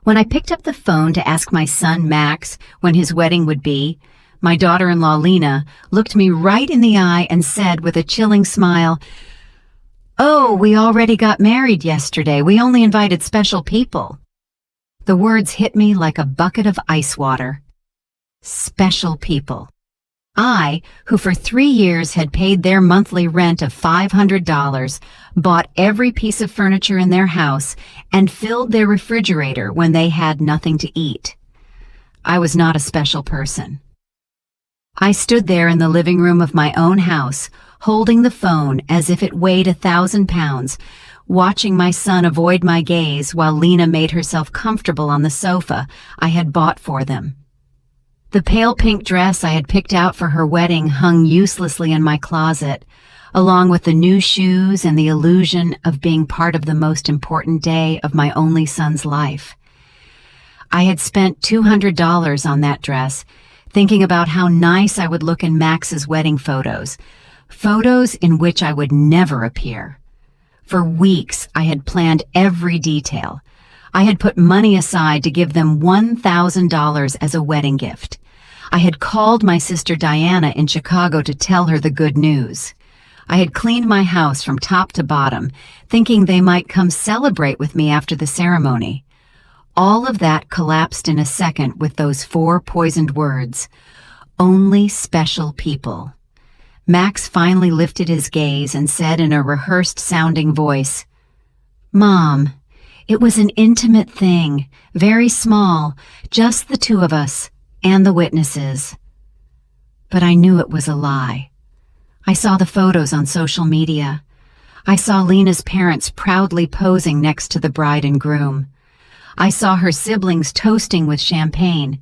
When I picked up the phone to ask my son Max when his wedding would be, my daughter-in-law Lena looked me right in the eye and said with a chilling smile, "Oh, we already got married yesterday. We only invited special people." The words hit me like a bucket of ice water. Special people. I, who for 3 years had paid their monthly rent of $500, bought every piece of furniture in their house, and filled their refrigerator when they had nothing to eat. I was not a special person. I stood there in the living room of my own house, holding the phone as if it weighed 1,000 pounds, watching my son avoid my gaze while Lena made herself comfortable on the sofa I had bought for them. The pale pink dress I had picked out for her wedding hung uselessly in my closet, along with the new shoes and the illusion of being part of the most important day of my only son's life. I had spent $200 on that dress, thinking about how nice I would look in Max's wedding photos in which I would never appear. For weeks, I had planned every detail. I had put money aside to give them $1,000 as a wedding gift. I had called my sister Diana in Chicago to tell her the good news. I had cleaned my house from top to bottom, thinking they might come celebrate with me after the ceremony. All of that collapsed in a second with those 4 poisoned words, "Only special people." Max finally lifted his gaze and said in a rehearsed-sounding voice, "Mom, it was an intimate thing, very small, just the 2 of us, and the witnesses." But I knew it was a lie. I saw the photos on social media. I saw Lena's parents proudly posing next to the bride and groom. I saw her siblings toasting with champagne.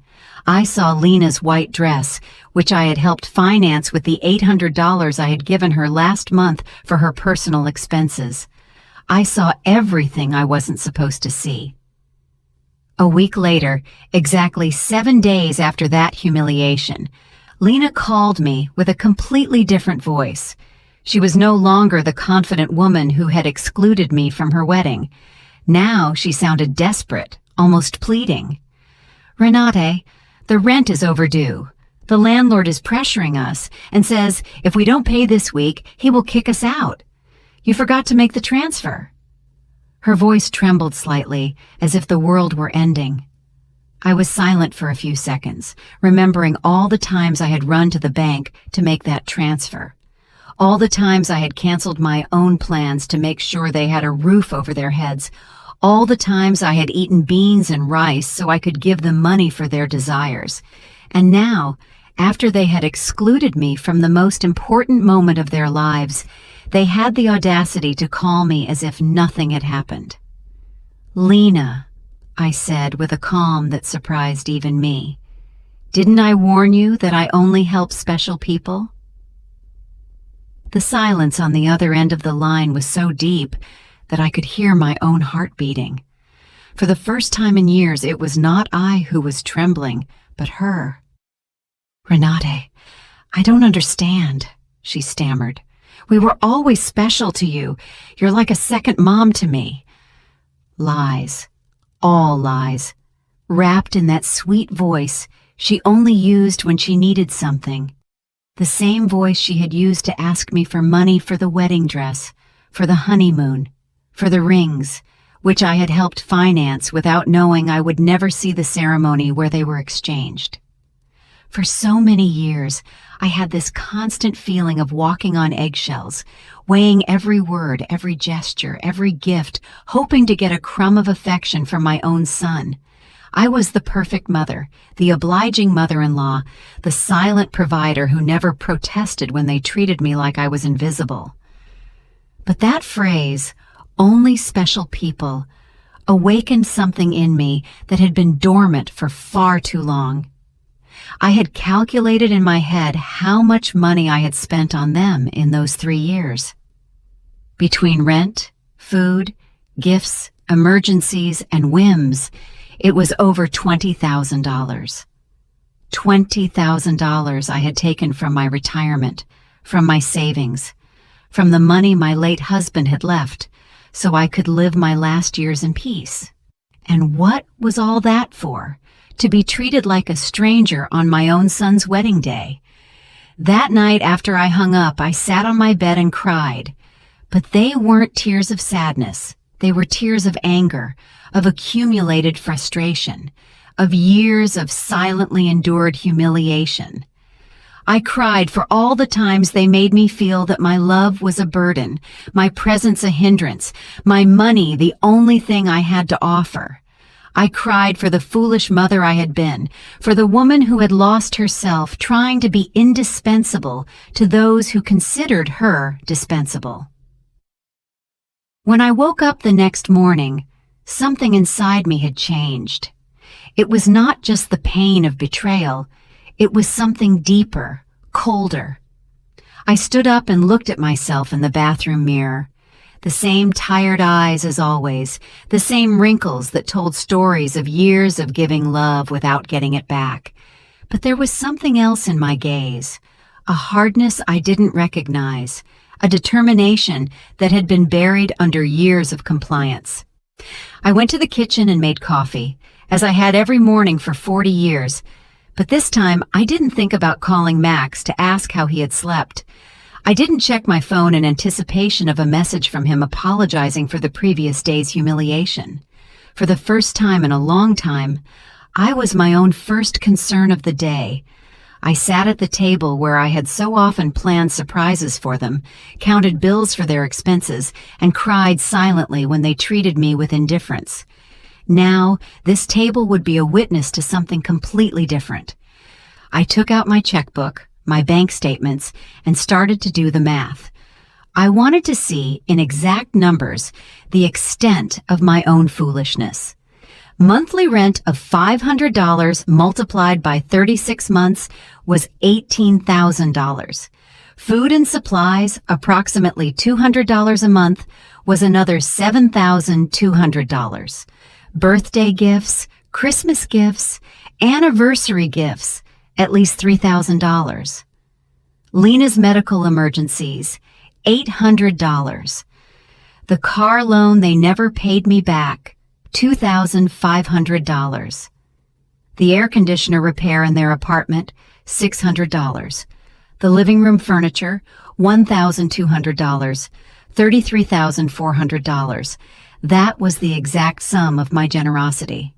I saw Lena's white dress, which I had helped finance with the $800 I had given her last month for her personal expenses. I saw everything I wasn't supposed to see. A week later, exactly 7 days after that humiliation, Lena called me with a completely different voice. She was no longer the confident woman who had excluded me from her wedding. Now she sounded desperate, almost pleading. "Renate, the rent is overdue. The landlord is pressuring us and says if we don't pay this week, he will kick us out. You forgot to make the transfer." Her voice trembled slightly, as if the world were ending. I was silent for a few seconds, remembering all the times I had run to the bank to make that transfer. All the times I had canceled my own plans to make sure they had a roof over their heads. All the times I had eaten beans and rice so I could give them money for their desires. And now, after they had excluded me from the most important moment of their lives, they had the audacity to call me as if nothing had happened. "Lena," I said with a calm that surprised even me, "didn't I warn you that I only help special people?" The silence on the other end of the line was so deep that I could hear my own heart beating. For the first time in years, it was not I who was trembling, but her. "Renate, I don't understand," she stammered. "We were always special to you. You're like a second mom to me." Lies. All lies. Wrapped in that sweet voice she only used when she needed something. The same voice she had used to ask me for money for the wedding dress, for the honeymoon, for the rings, which I had helped finance without knowing I would never see the ceremony where they were exchanged. For so many years, I had this constant feeling of walking on eggshells, weighing every word, every gesture, every gift, hoping to get a crumb of affection from my own son. I was the perfect mother, the obliging mother-in-law, the silent provider who never protested when they treated me like I was invisible. But that phrase, "only special people," awakened something in me that had been dormant for far too long. I had calculated in my head how much money I had spent on them in those 3 years. Between rent, food, gifts, emergencies, and whims, it was over $20,000. $20,000 I had taken from my retirement, from my savings, from the money my late husband had left, so I could live my last years in peace. And what was all that for? To be treated like a stranger on my own son's wedding day. That night after I hung up, I sat on my bed and cried. But they weren't tears of sadness. They were tears of anger, of accumulated frustration, of years of silently endured humiliation. I cried for all the times they made me feel that my love was a burden, my presence a hindrance, my money the only thing I had to offer. I cried for the foolish mother I had been, for the woman who had lost herself trying to be indispensable to those who considered her dispensable. When I woke up the next morning, something inside me had changed. It was not just the pain of betrayal, it was something deeper, colder. I stood up and looked at myself in the bathroom mirror. The same tired eyes as always, the same wrinkles that told stories of years of giving love without getting it back. But there was something else in my gaze, a hardness I didn't recognize, a determination that had been buried under years of compliance. I went to the kitchen and made coffee, as I had every morning for 40 years, but this time I didn't think about calling Max to ask how he had slept. I didn't check my phone in anticipation of a message from him apologizing for the previous day's humiliation. For the first time in a long time, I was my own first concern of the day. I sat at the table where I had so often planned surprises for them, counted bills for their expenses, and cried silently when they treated me with indifference. Now, this table would be a witness to something completely different. I took out my checkbook, my bank statements, and started to do the math. I wanted to see, in exact numbers, the extent of my own foolishness. Monthly rent of $500 multiplied by 36 months was $18,000. Food and supplies, approximately $200 a month, was another $7,200. Birthday gifts, Christmas gifts, anniversary gifts, at least $3,000. Lena's medical emergencies, $800. The car loan they never paid me back, $2,500. The air conditioner repair in their apartment, $600. The living room furniture, $1,200, $33,400. That was the exact sum of my generosity.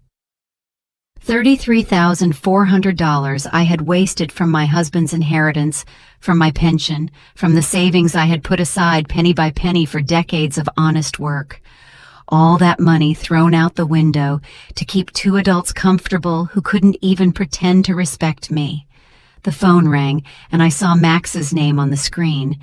$33,400 I had wasted from my husband's inheritance, from my pension, from the savings I had put aside penny by penny for decades of honest work. All that money thrown out the window to keep two adults comfortable who couldn't even pretend to respect me. The phone rang, and I saw Max's name on the screen.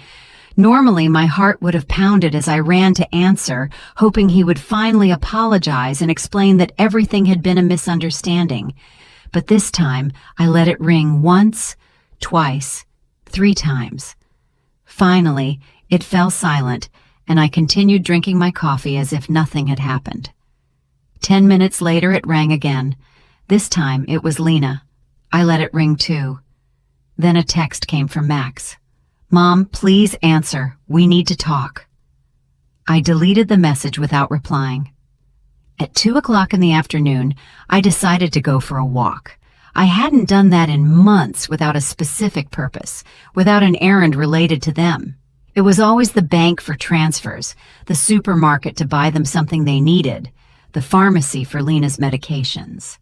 Normally, my heart would have pounded as I ran to answer, hoping he would finally apologize and explain that everything had been a misunderstanding. But this time, I let it ring once, twice, 3 times. Finally, it fell silent, and I continued drinking my coffee as if nothing had happened. 10 minutes later, it rang again. This time, it was Lena. I let it ring too. Then a text came from Max. "Mom, please answer. We need to talk." I deleted the message without replying. At 2 o'clock in the afternoon, I decided to go for a walk. I hadn't done that in months without a specific purpose, without an errand related to them. It was always the bank for transfers, the supermarket to buy them something they needed, the pharmacy for Lena's medications.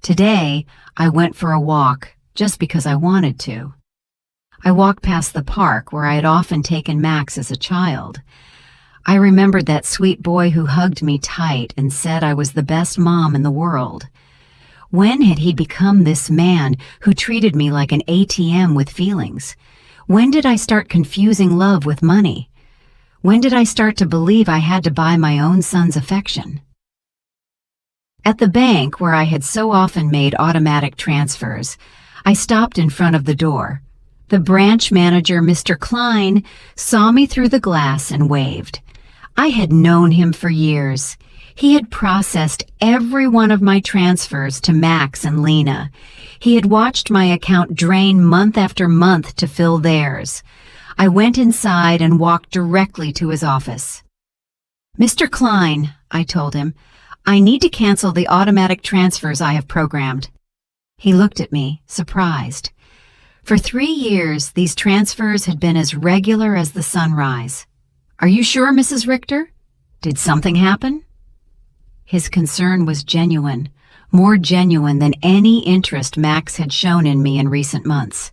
Today, I went for a walk just because I wanted to. I walked past the park where I had often taken Max as a child. I remembered that sweet boy who hugged me tight and said I was the best mom in the world. When had he become this man who treated me like an ATM with feelings? When did I start confusing love with money? When did I start to believe I had to buy my own son's affection? At the bank where I had so often made automatic transfers, I stopped in front of the door. The branch manager, Mr. Klein, saw me through the glass and waved. I had known him for years. He had processed every one of my transfers to Max and Lena. He had watched my account drain month after month to fill theirs. I went inside and walked directly to his office. "Mr. Klein," I told him, I need to cancel the automatic transfers I have programmed. He looked at me, surprised. For 3 years, these transfers had been as regular as the sunrise. Are you sure, Mrs. Richter? Did something happen? His concern was genuine, more genuine than any interest Max had shown in me in recent months.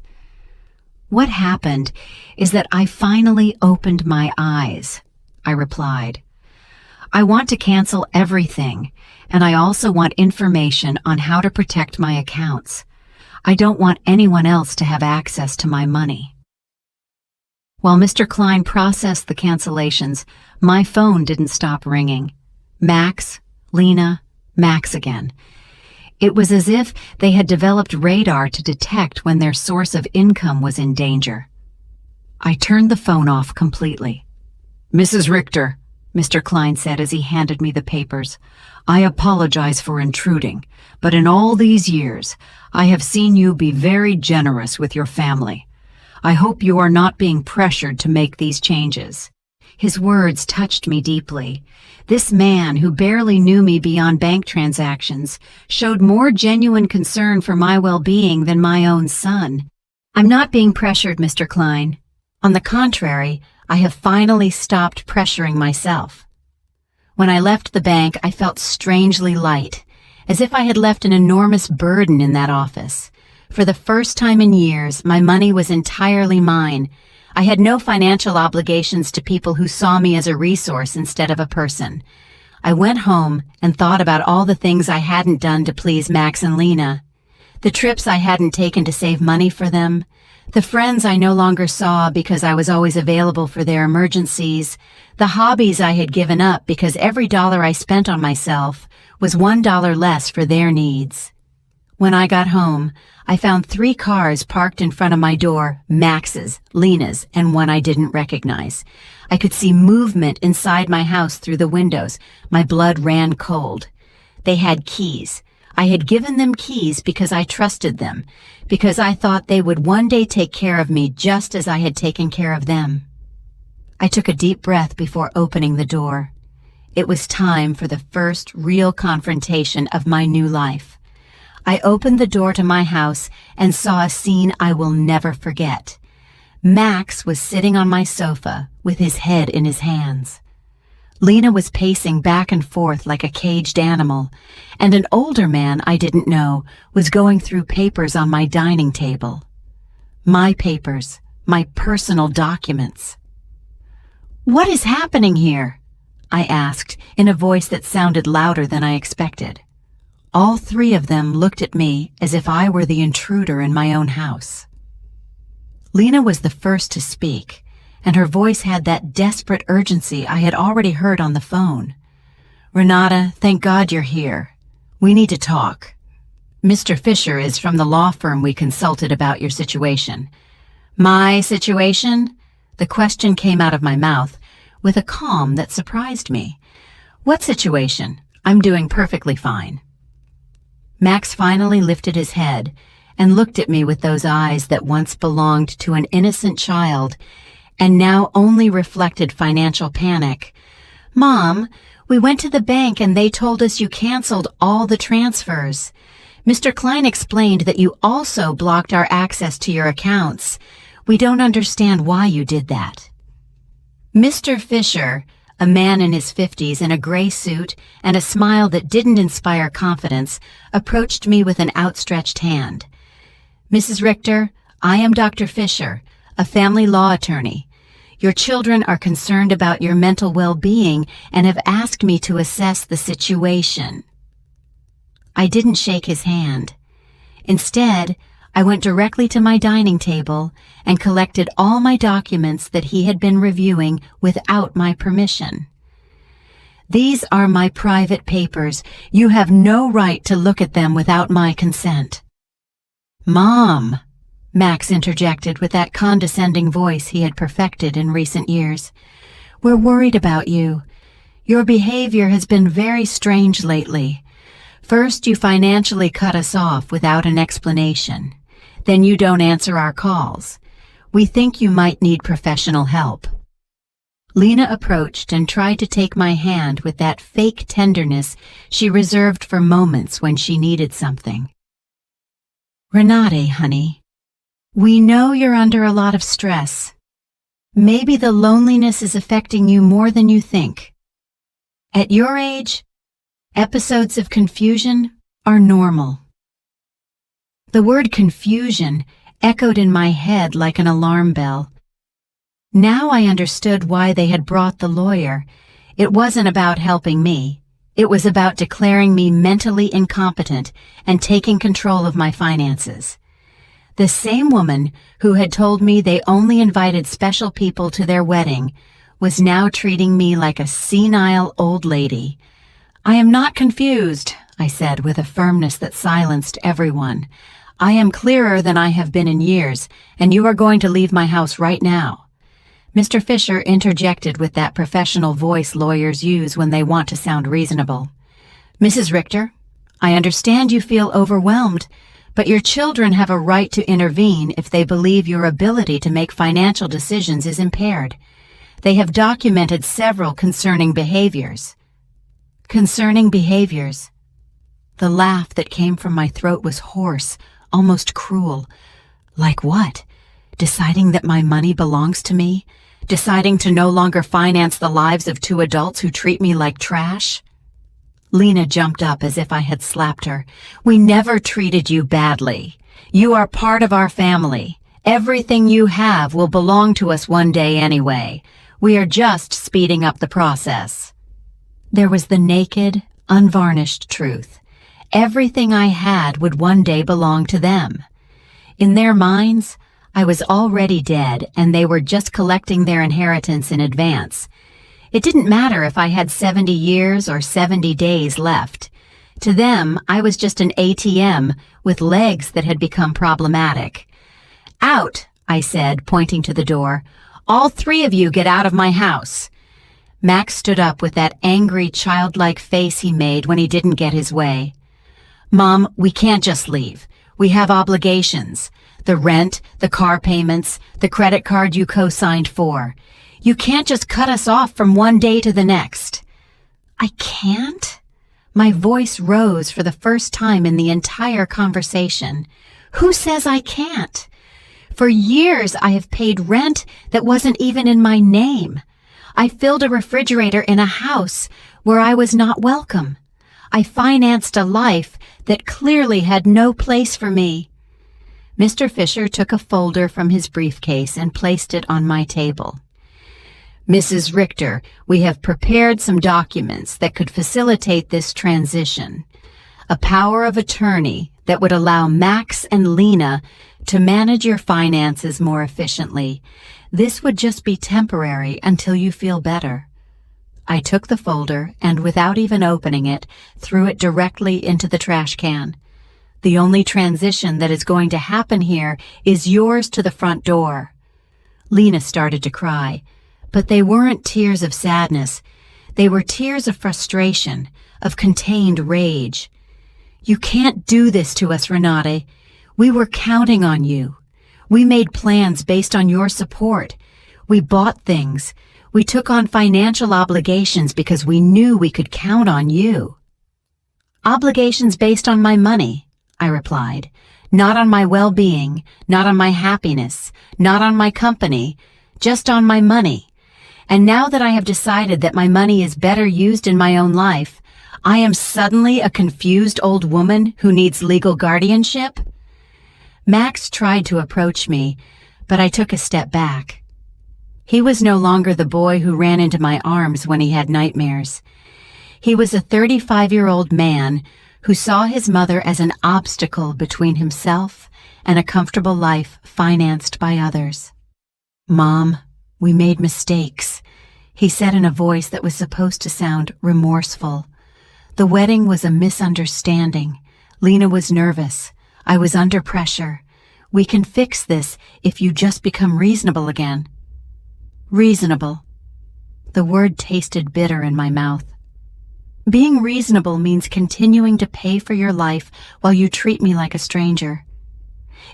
What happened is that I finally opened my eyes, I replied. I want to cancel everything, and I also want information on how to protect my accounts. I don't want anyone else to have access to my money. While Mr. Klein processed the cancellations, my phone didn't stop ringing. Max, Lena, Max again. It was as if they had developed radar to detect when their source of income was in danger. I turned the phone off completely. Mrs. Richter, Mr. Klein said as he handed me the papers, I apologize for intruding, but in all these years, I have seen you be very generous with your family. I hope you are not being pressured to make these changes. His words touched me deeply. This man, who barely knew me beyond bank transactions, showed more genuine concern for my well-being than my own son. I'm not being pressured, Mr. Klein. On the contrary, I have finally stopped pressuring myself. When I left the bank, I felt strangely light, as if I had left an enormous burden in that office. For the first time in years, my money was entirely mine. I had no financial obligations to people who saw me as a resource instead of a person. I went home and thought about all the things I hadn't done to please Max and Lena, the trips I hadn't taken to save money for them, the friends I no longer saw because I was always available for their emergencies, the hobbies I had given up because every dollar I spent on myself was $1 less for their needs. When I got home, I found 3 cars parked in front of my door, Max's, Lena's, and one I didn't recognize. I could see movement inside my house through the windows. My blood ran cold. They had keys. I had given them keys because I trusted them, because I thought they would one day take care of me just as I had taken care of them. I took a deep breath before opening the door. It was time for the first real confrontation of my new life. I opened the door to my house and saw a scene I will never forget. Max was sitting on my sofa with his head in his hands. Lena was pacing back and forth like a caged animal, and an older man I didn't know was going through papers on my dining table. My papers, my personal documents. What is happening here? I asked in a voice that sounded louder than I expected. All 3 of them looked at me as if I were the intruder in my own house. Lena was the first to speak, and her voice had that desperate urgency I had already heard on the phone. Renata, thank God you're here. We need to talk. Mr. Fisher is from the law firm we consulted about your situation. My situation? The question came out of my mouth with a calm that surprised me. What situation? I'm doing perfectly fine. Max finally lifted his head and looked at me with those eyes that once belonged to an innocent child and now only reflected financial panic. Mom, we went to the bank and they told us you canceled all the transfers. Mr. Klein explained that you also blocked our access to your accounts. We don't understand why you did that. Mr. Fisher, a man in his 50s in a gray suit and a smile that didn't inspire confidence, approached me with an outstretched hand. Mrs. Richter, I am Dr. Fisher, a family law attorney. Your children are concerned about your mental well-being and have asked me to assess the situation. I didn't shake his hand. Instead, I went directly to my dining table and collected all my documents that he had been reviewing without my permission. These are my private papers. You have no right to look at them without my consent. Mom, Max interjected with that condescending voice he had perfected in recent years. We're worried about you. Your behavior has been very strange lately. First, you financially cut us off without an explanation. Then you don't answer our calls. We think you might need professional help. Lena approached and tried to take my hand with that fake tenderness she reserved for moments when she needed something. "Renate, honey, we know you're under a lot of stress. Maybe the loneliness is affecting you more than you think. At your age, episodes of confusion are normal." The word confusion echoed in my head like an alarm bell. Now I understood why they had brought the lawyer. It wasn't about helping me. It was about declaring me mentally incompetent and taking control of my finances. The same woman who had told me they only invited special people to their wedding was now treating me like a senile old lady. "I am not confused," I said with a firmness that silenced everyone. "I am clearer than I have been in years, and you are going to leave my house right now." Mr. Fisher interjected with that professional voice lawyers use when they want to sound reasonable. "Mrs. Richter, I understand you feel overwhelmed, but your children have a right to intervene if they believe your ability to make financial decisions is impaired. They have documented several concerning behaviors." Concerning behaviors. The laugh that came from my throat was hoarse, almost cruel. Like what? Deciding that my money belongs to me? Deciding to no longer finance the lives of two adults who treat me like trash? Lena jumped up as if I had slapped her. "We never treated you badly. You are part of our family. Everything you have will belong to us one day anyway. We are just speeding up the process." There was the naked, unvarnished truth. Everything I had would one day belong to them. In their minds, I was already dead and they were just collecting their inheritance in advance. It didn't matter if I had 70 years or 70 days left. To them, I was just an ATM with legs that had become problematic. "Out," I said, pointing to the door. "All three of you get out of my house." Max stood up with that angry, childlike face he made when he didn't get his way. "Mom, we can't just leave. We have obligations. The rent, the car payments, the credit card you co-signed for. You can't just cut us off from one day to the next." "I can't?" My voice rose for the first time in the entire conversation. "Who says I can't? For years I have paid rent that wasn't even in my name. I filled a refrigerator in a house where I was not welcome. I financed a life that clearly had no place for me." Mr. Fisher took a folder from his briefcase and placed it on my table. "Mrs. Richter, we have prepared some documents that could facilitate this transition. A power of attorney that would allow Max and Lena to manage your finances more efficiently. This would just be temporary until you feel better." I took the folder and, without even opening it, threw it directly into the trash can. "The only transition that is going to happen here is yours to the front door." Lena started to cry, but they weren't tears of sadness. They were tears of frustration, of contained rage. "You can't do this to us, Renate. We were counting on you. We made plans based on your support. We bought things. We took on financial obligations because we knew we could count on you." "Obligations based on my money," I replied. "Not on my well-being, not on my happiness, not on my company, just on my money. And now that I have decided that my money is better used in my own life, I am suddenly a confused old woman who needs legal guardianship?" Max tried to approach me, but I took a step back. He was no longer the boy who ran into my arms when he had nightmares. He was a 35-year-old man who saw his mother as an obstacle between himself and a comfortable life financed by others. "Mom, we made mistakes," he said in a voice that was supposed to sound remorseful. "The wedding was a misunderstanding. Lena was nervous. I was under pressure. We can fix this if you just become reasonable again." Reasonable. The word tasted bitter in my mouth. Being reasonable means continuing to pay for your life while you treat me like a stranger.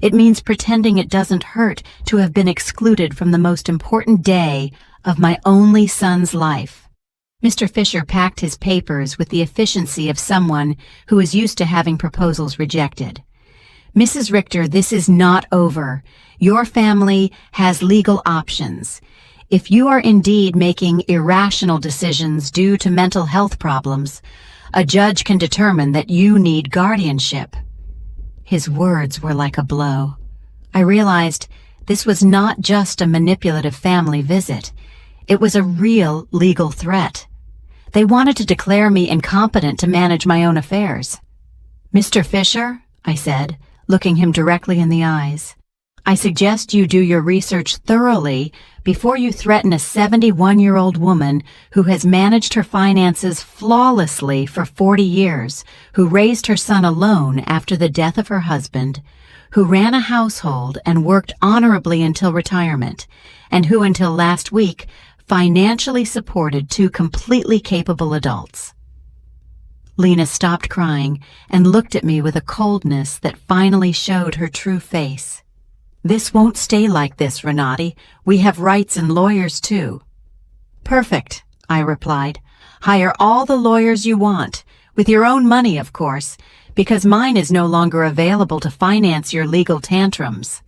It means pretending it doesn't hurt to have been excluded from the most important day of my only son's life. Mr. Fisher packed his papers with the efficiency of someone who is used to having proposals rejected. Mrs. Richter, this is not over. Your family has legal options. If you are indeed making irrational decisions due to mental health problems, a judge can determine that you need guardianship. His words were like a blow. I realized this was not just a manipulative family visit. It was a real legal threat. They wanted to declare me incompetent to manage my own affairs. Mr. Fisher, I said, looking him directly in the eyes, I suggest you do your research thoroughly before you threaten a 71-year-old woman who has managed her finances flawlessly for 40 years, who raised her son alone after the death of her husband, who ran a household and worked honorably until retirement, and who until last week financially supported two completely capable adults. Lena stopped crying and looked at me with a coldness that finally showed her true face. This won't stay like this, Renati. We have rights and lawyers too. Perfect, I replied. Hire all the lawyers you want, with your own money, of course, because mine is no longer available to finance your legal tantrums.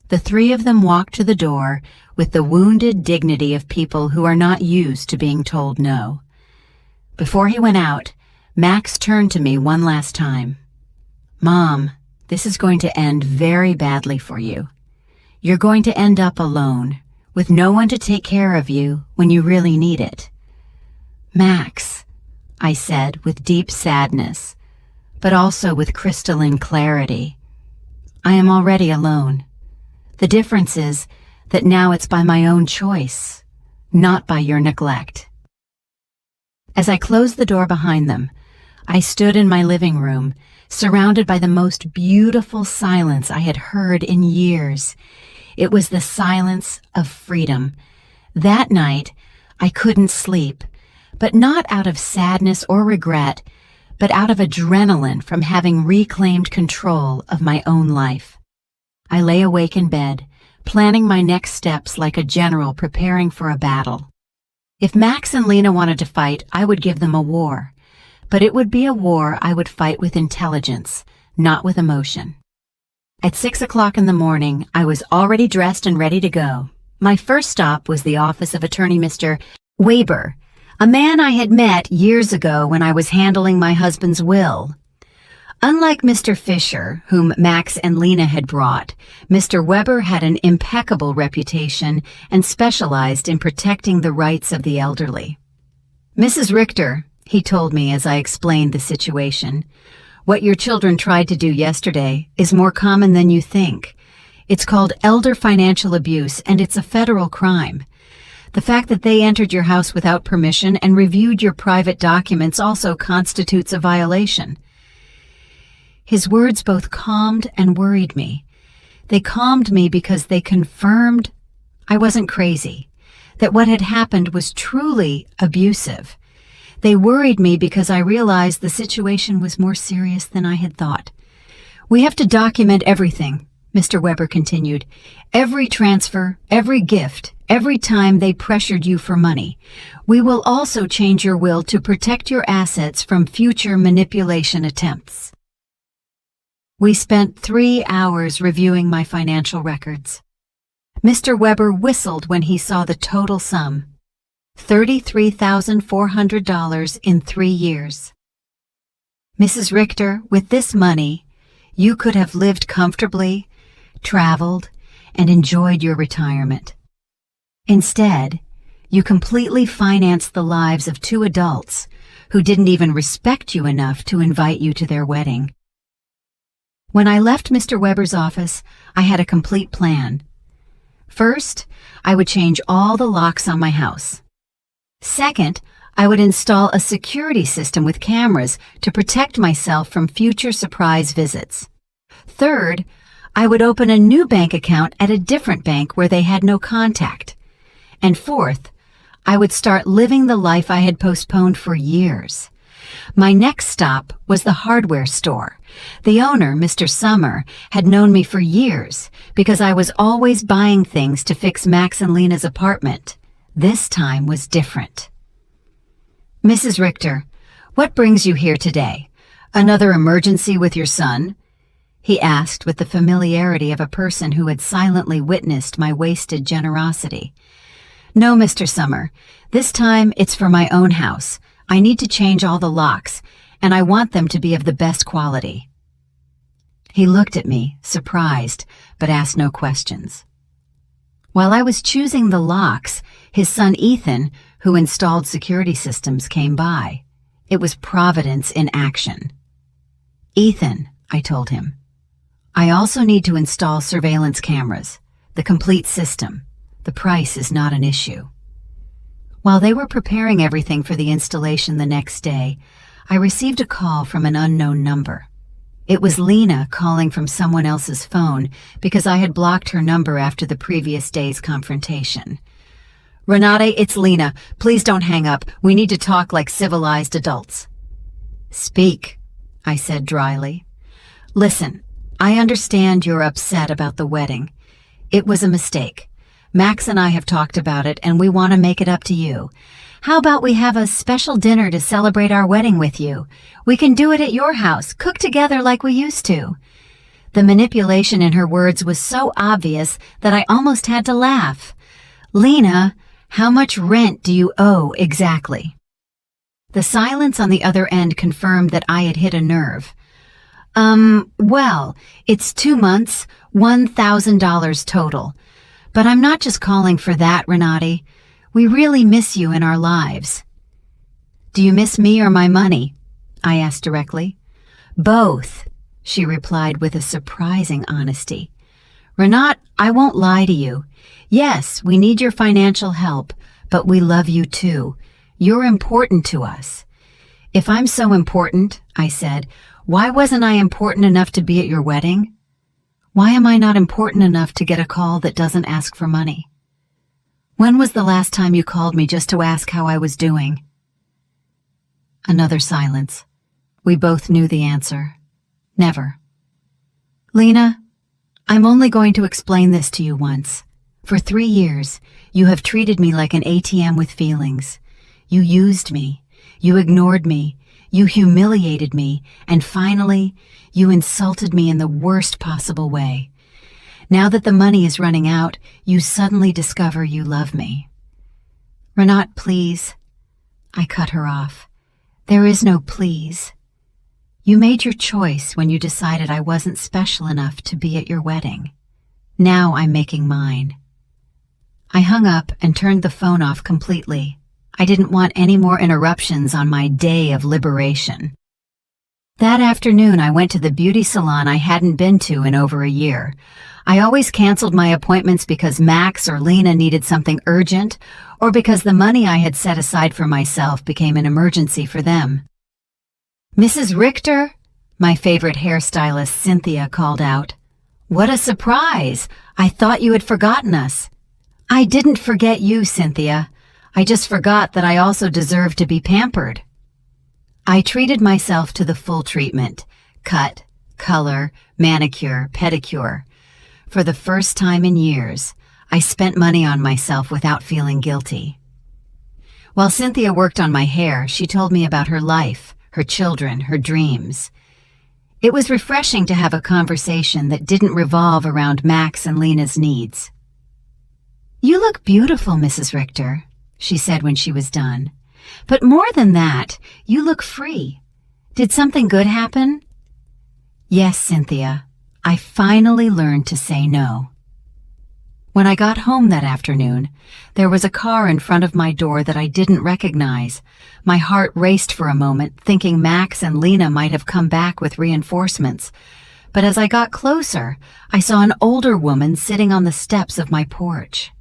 The three of them walked to the door with the wounded dignity of people who are not used to being told no. Before he went out, Max turned to me one last time. Mom, this is going to end very badly for you. You're going to end up alone, with no one to take care of you when you really need it. Max, I said with deep sadness, but also with crystalline clarity. I am already alone. The difference is that now it's by my own choice, not by your neglect. As I closed the door behind them, I stood in my living room, surrounded by the most beautiful silence I had heard in years. It was the silence of freedom. That night, I couldn't sleep, but not out of sadness or regret, but out of adrenaline from having reclaimed control of my own life. I lay awake in bed, planning my next steps like a general preparing for a battle. If Max and Lena wanted to fight, I would give them a war. But it would be a war I would fight with intelligence, not with emotion. At 6 o'clock in the morning, I was already dressed and ready to go. My first stop was the office of attorney Mr. Weber, a man I had met years ago when I was handling my husband's will. Unlike Mr. Fisher, whom Max and Lena had brought, Mr. Weber had an impeccable reputation and specialized in protecting the rights of the elderly. Mrs. Richter, he told me as I explained the situation, what your children tried to do yesterday is more common than you think. It's called elder financial abuse, and it's a federal crime. The fact that they entered your house without permission and reviewed your private documents also constitutes a violation. His words both calmed and worried me. They calmed me because they confirmed I wasn't crazy, that what had happened was truly abusive. They worried me because I realized the situation was more serious than I had thought. We have to document everything, Mr. Weber continued. Every transfer, every gift, every time they pressured you for money. We will also change your will to protect your assets from future manipulation attempts. We spent 3 hours reviewing my financial records. Mr. Weber whistled when he saw the total sum. $33,400 in 3 years. Mrs. Richter, with this money, you could have lived comfortably, traveled, and enjoyed your retirement. Instead, you completely financed the lives of 2 adults who didn't even respect you enough to invite you to their wedding. When I left Mr. Weber's office, I had a complete plan. First, I would change all the locks on my house. Second, I would install a security system with cameras to protect myself from future surprise visits. Third, I would open a new bank account at a different bank where they had no contact. And fourth, I would start living the life I had postponed for years. My next stop was the hardware store. The owner, Mr. Summer, had known me for years because I was always buying things to fix Max and Lena's apartment. This time was different. "Mrs. Richter, what brings you here today? Another emergency with your son?" he asked with the familiarity of a person who had silently witnessed my wasted generosity. "No, Mr. Summer. This time it's for my own house. I need to change all the locks, and I want them to be of the best quality." He looked at me, surprised, but asked no questions. While I was choosing the locks, his son Ethan, who installed security systems, came by. It was Providence in action. "Ethan," I told him, "I also need to install surveillance cameras, the complete system. The price is not an issue." While they were preparing everything for the installation the next day, I received a call from an unknown number. It was Lena calling from someone else's phone because I had blocked her number after the previous day's confrontation. "Renate, it's Lena. Please don't hang up. We need to talk like civilized adults." "Speak," I said dryly. "Listen, I understand you're upset about the wedding. It was a mistake. Max and I have talked about it, and we want to make it up to you. How about we have a special dinner to celebrate our wedding with you? We can do it at your house, cook together like we used to." The manipulation in her words was so obvious that I almost had to laugh. "Lena, how much rent do you owe exactly?" The silence on the other end confirmed that I had hit a nerve. Well, it's 2 months, $1,000 total. But I'm not just calling for that, Renate. We really miss you in our lives." "Do you miss me or my money?" I asked directly. "Both," she replied with a surprising honesty. "Renate, I won't lie to you. Yes, we need your financial help, but we love you too. You're important to us." "If I'm so important," I said, "why wasn't I important enough to be at your wedding? Why am I not important enough to get a call that doesn't ask for money? When was the last time you called me just to ask how I was doing?" Another silence. We both knew the answer. Never. "Lena, I'm only going to explain this to you once. For 3 years, you have treated me like an ATM with feelings. You used me. You ignored me. You humiliated me. And finally, you insulted me in the worst possible way. Now that the money is running out, you suddenly discover you love me." "Renate, please." I cut her off. "There is no please. You made your choice when you decided I wasn't special enough to be at your wedding. Now I'm making mine." I hung up and turned the phone off completely. I didn't want any more interruptions on my day of liberation. That afternoon, I went to the beauty salon I hadn't been to in over a year. I always canceled my appointments because Max or Lena needed something urgent, or because the money I had set aside for myself became an emergency for them. "Mrs. Richter," my favorite hairstylist Cynthia called out. "What a surprise! I thought you had forgotten us." "I didn't forget you, Cynthia. I just forgot that I also deserve to be pampered." I treated myself to the full treatment: cut, color, manicure, pedicure. For the first time in years, I spent money on myself without feeling guilty. While Cynthia worked on my hair, she told me about her life, her children, her dreams. It was refreshing to have a conversation that didn't revolve around Max and Lena's needs. "You look beautiful, Mrs. Richter," she said when she was done. "But more than that, you look free. Did something good happen?" "Yes, Cynthia. I finally learned to say no." When I got home that afternoon, there was a car in front of my door that I didn't recognize. My heart raced for a moment, thinking Max and Lena might have come back with reinforcements. But as I got closer, I saw an older woman sitting on the steps of my porch.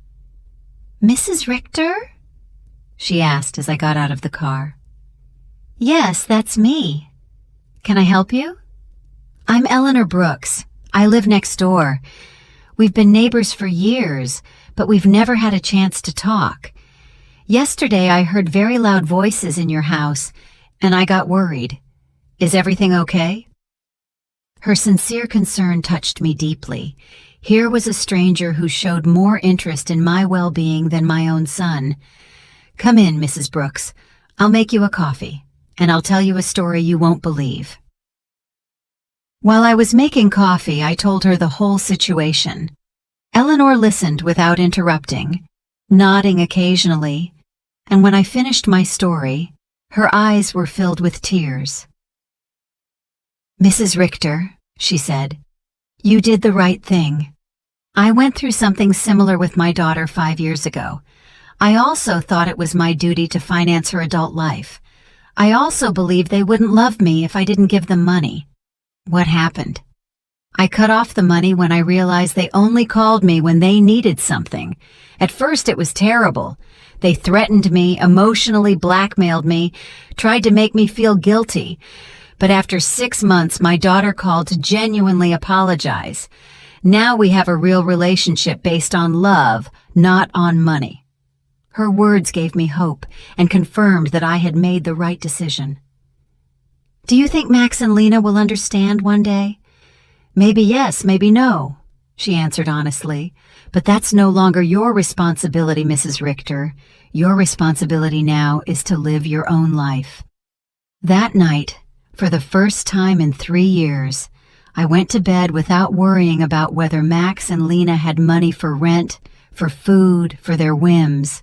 "Mrs. Richter?" she asked as I got out of the car. "Yes, that's me. Can I help you?" "I'm Eleanor Brooks. I live next door. We've been neighbors for years, but we've never had a chance to talk. Yesterday I heard very loud voices in your house, and I got worried. Is everything okay?" Her sincere concern touched me deeply. Here was a stranger who showed more interest in my well-being than my own son. "Come in, Mrs. Brooks. I'll make you a coffee, and I'll tell you a story you won't believe." While I was making coffee, I told her the whole situation. Eleanor listened without interrupting, nodding occasionally, and when I finished my story, her eyes were filled with tears. "Mrs. Richter," she said, "you did the right thing. I went through something similar with my daughter 5 years ago. I also thought it was my duty to finance her adult life. I also believed they wouldn't love me if I didn't give them money. What happened? I cut off the money when I realized they only called me when they needed something. At first it was terrible. They threatened me, emotionally blackmailed me, tried to make me feel guilty. But after 6 months, my daughter called to genuinely apologize. Now we have a real relationship based on love, not on money." Her words gave me hope and confirmed that I had made the right decision. "Do you think Max and Lena will understand one day?" "Maybe yes, maybe no," she answered honestly. "But that's no longer your responsibility, Mrs. Richter. Your responsibility now is to live your own life." That night, for the first time in 3 years, I went to bed without worrying about whether Max and Lena had money for rent, for food, for their whims.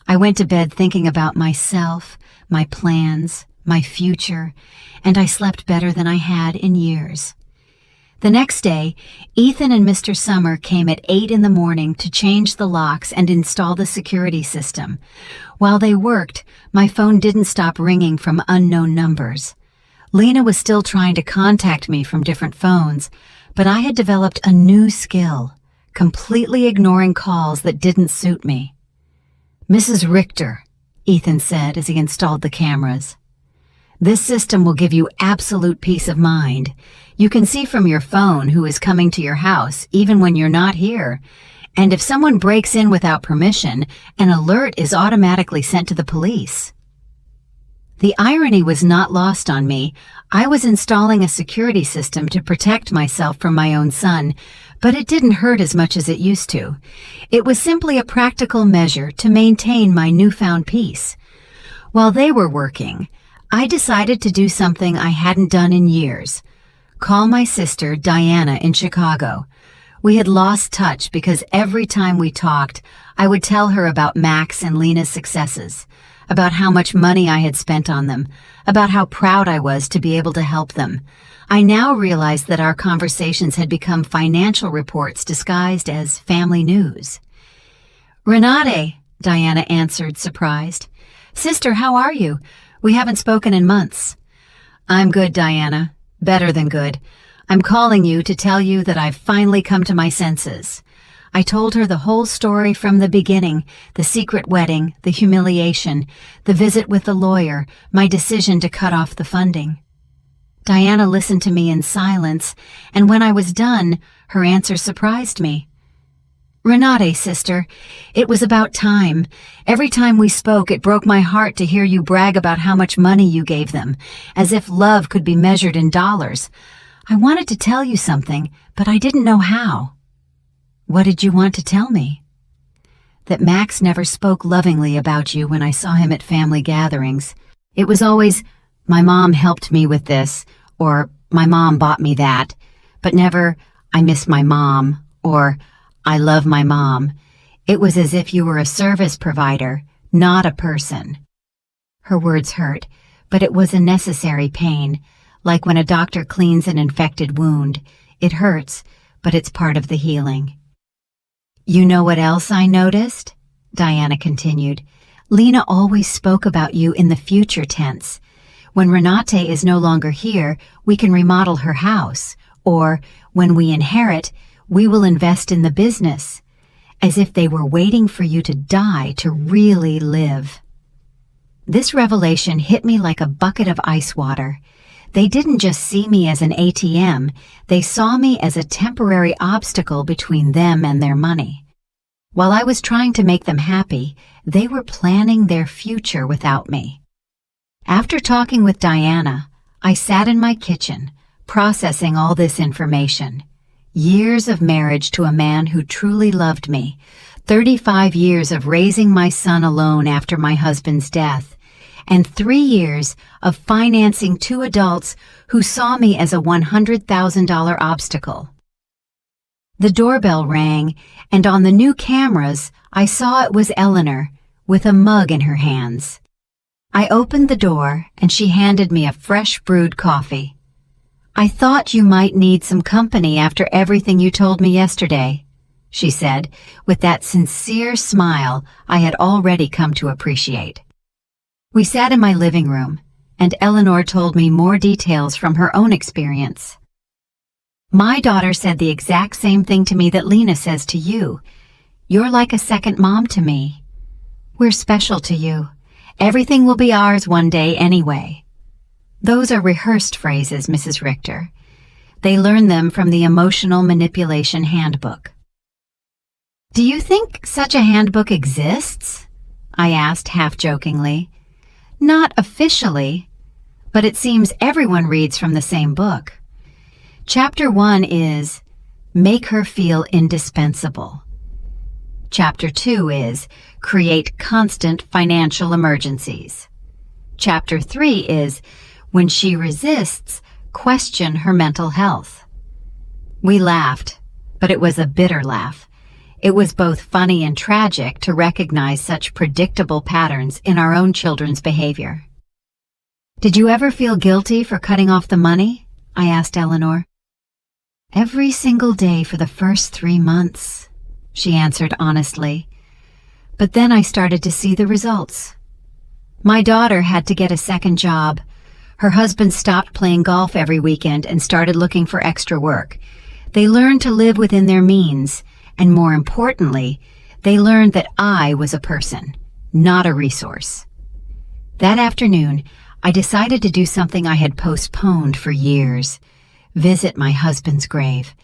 I went to bed thinking about myself, my plans, my future, and I slept better than I had in years. The next day, Ethan and Mr. Summer came at 8 in the morning to change the locks and install the security system. While they worked, my phone didn't stop ringing from unknown numbers. Lena was still trying to contact me from different phones, but I had developed a new skill, completely ignoring calls that didn't suit me. "Mrs. Richter," Ethan said as he installed the cameras, "this system will give you absolute peace of mind. You can see from your phone who is coming to your house, even when you're not here. And if someone breaks in without permission, an alert is automatically sent to the police." The irony was not lost on me. I was installing a security system to protect myself from my own son, but it didn't hurt as much as it used to. It was simply a practical measure to maintain my newfound peace. While they were working, I decided to do something I hadn't done in years. Call my sister, Diana, in Chicago. We had lost touch because every time we talked, I would tell her about Max and Lena's successes, about how much money I had spent on them, about how proud I was to be able to help them. I now realized that our conversations had become financial reports disguised as family news. "Renate," Diana answered, surprised. "Sister, how are you? We haven't spoken in months." "I'm good, Diana. Better than good. I'm calling you to tell you that I've finally come to my senses." I told her the whole story from the beginning, the secret wedding, the humiliation, the visit with the lawyer, my decision to cut off the funding. Diana listened to me in silence, and when I was done, her answer surprised me. "Renate, sister, it was about time. Every time we spoke, it broke my heart to hear you brag about how much money you gave them, as if love could be measured in dollars. I wanted to tell you something, but I didn't know how." "What did you want to tell me?" "That Max never spoke lovingly about you when I saw him at family gatherings. It was always, 'My mom helped me with this,' or 'My mom bought me that,' but never, 'I miss my mom,' or 'I love my mom.' It was as if you were a service provider, not a person." Her words hurt, but it was a necessary pain, like when a doctor cleans an infected wound. It hurts, but it's part of the healing. "You know what else I noticed?" Diana continued. "Lena always spoke about you in the future tense. When Renate is no longer here, we can remodel her house, or when we inherit, we will invest in the business, as if they were waiting for you to die to really live." This revelation hit me like a bucket of ice water. They didn't just see me as an ATM, they saw me as a temporary obstacle between them and their money. While I was trying to make them happy, they were planning their future without me. After talking with Diana, I sat in my kitchen, processing all this information. Years of marriage to a man who truly loved me, 35 years of raising my son alone after my husband's death, and 3 years of financing 2 adults who saw me as a $100,000 obstacle. The doorbell rang, and on the new cameras, I saw it was Eleanor, with a mug in her hands. I opened the door, and she handed me a fresh brewed coffee. "I thought you might need some company after everything you told me yesterday," she said, with that sincere smile I had already come to appreciate. We sat in my living room, and Eleanor told me more details from her own experience. "My daughter said the exact same thing to me that Lena says to you. You're like a second mom to me. We're special to you. Everything will be ours one day anyway." Those are rehearsed phrases, Mrs. Richter. They learn them from the Emotional Manipulation Handbook. "Do you think such a handbook exists?" I asked half-jokingly. "Not officially, but it seems everyone reads from the same book. Chapter 1 is Make Her Feel Indispensable. Chapter 2 is Create Constant Financial Emergencies. Chapter 3 is When She Resists, Question Her Mental Health." We laughed, but it was a bitter laugh. It was both funny and tragic to recognize such predictable patterns in our own children's behavior. "Did you ever feel guilty for cutting off the money?" I asked Eleanor. "Every single day for the first 3 months," she answered honestly. "But then I started to see the results. My daughter had to get a second job. Her husband stopped playing golf every weekend and started looking for extra work. They learned to live within their means, and more importantly, they learned that I was a person, not a resource. That afternoon, I decided to do something I had postponed for years: visit my husband's grave.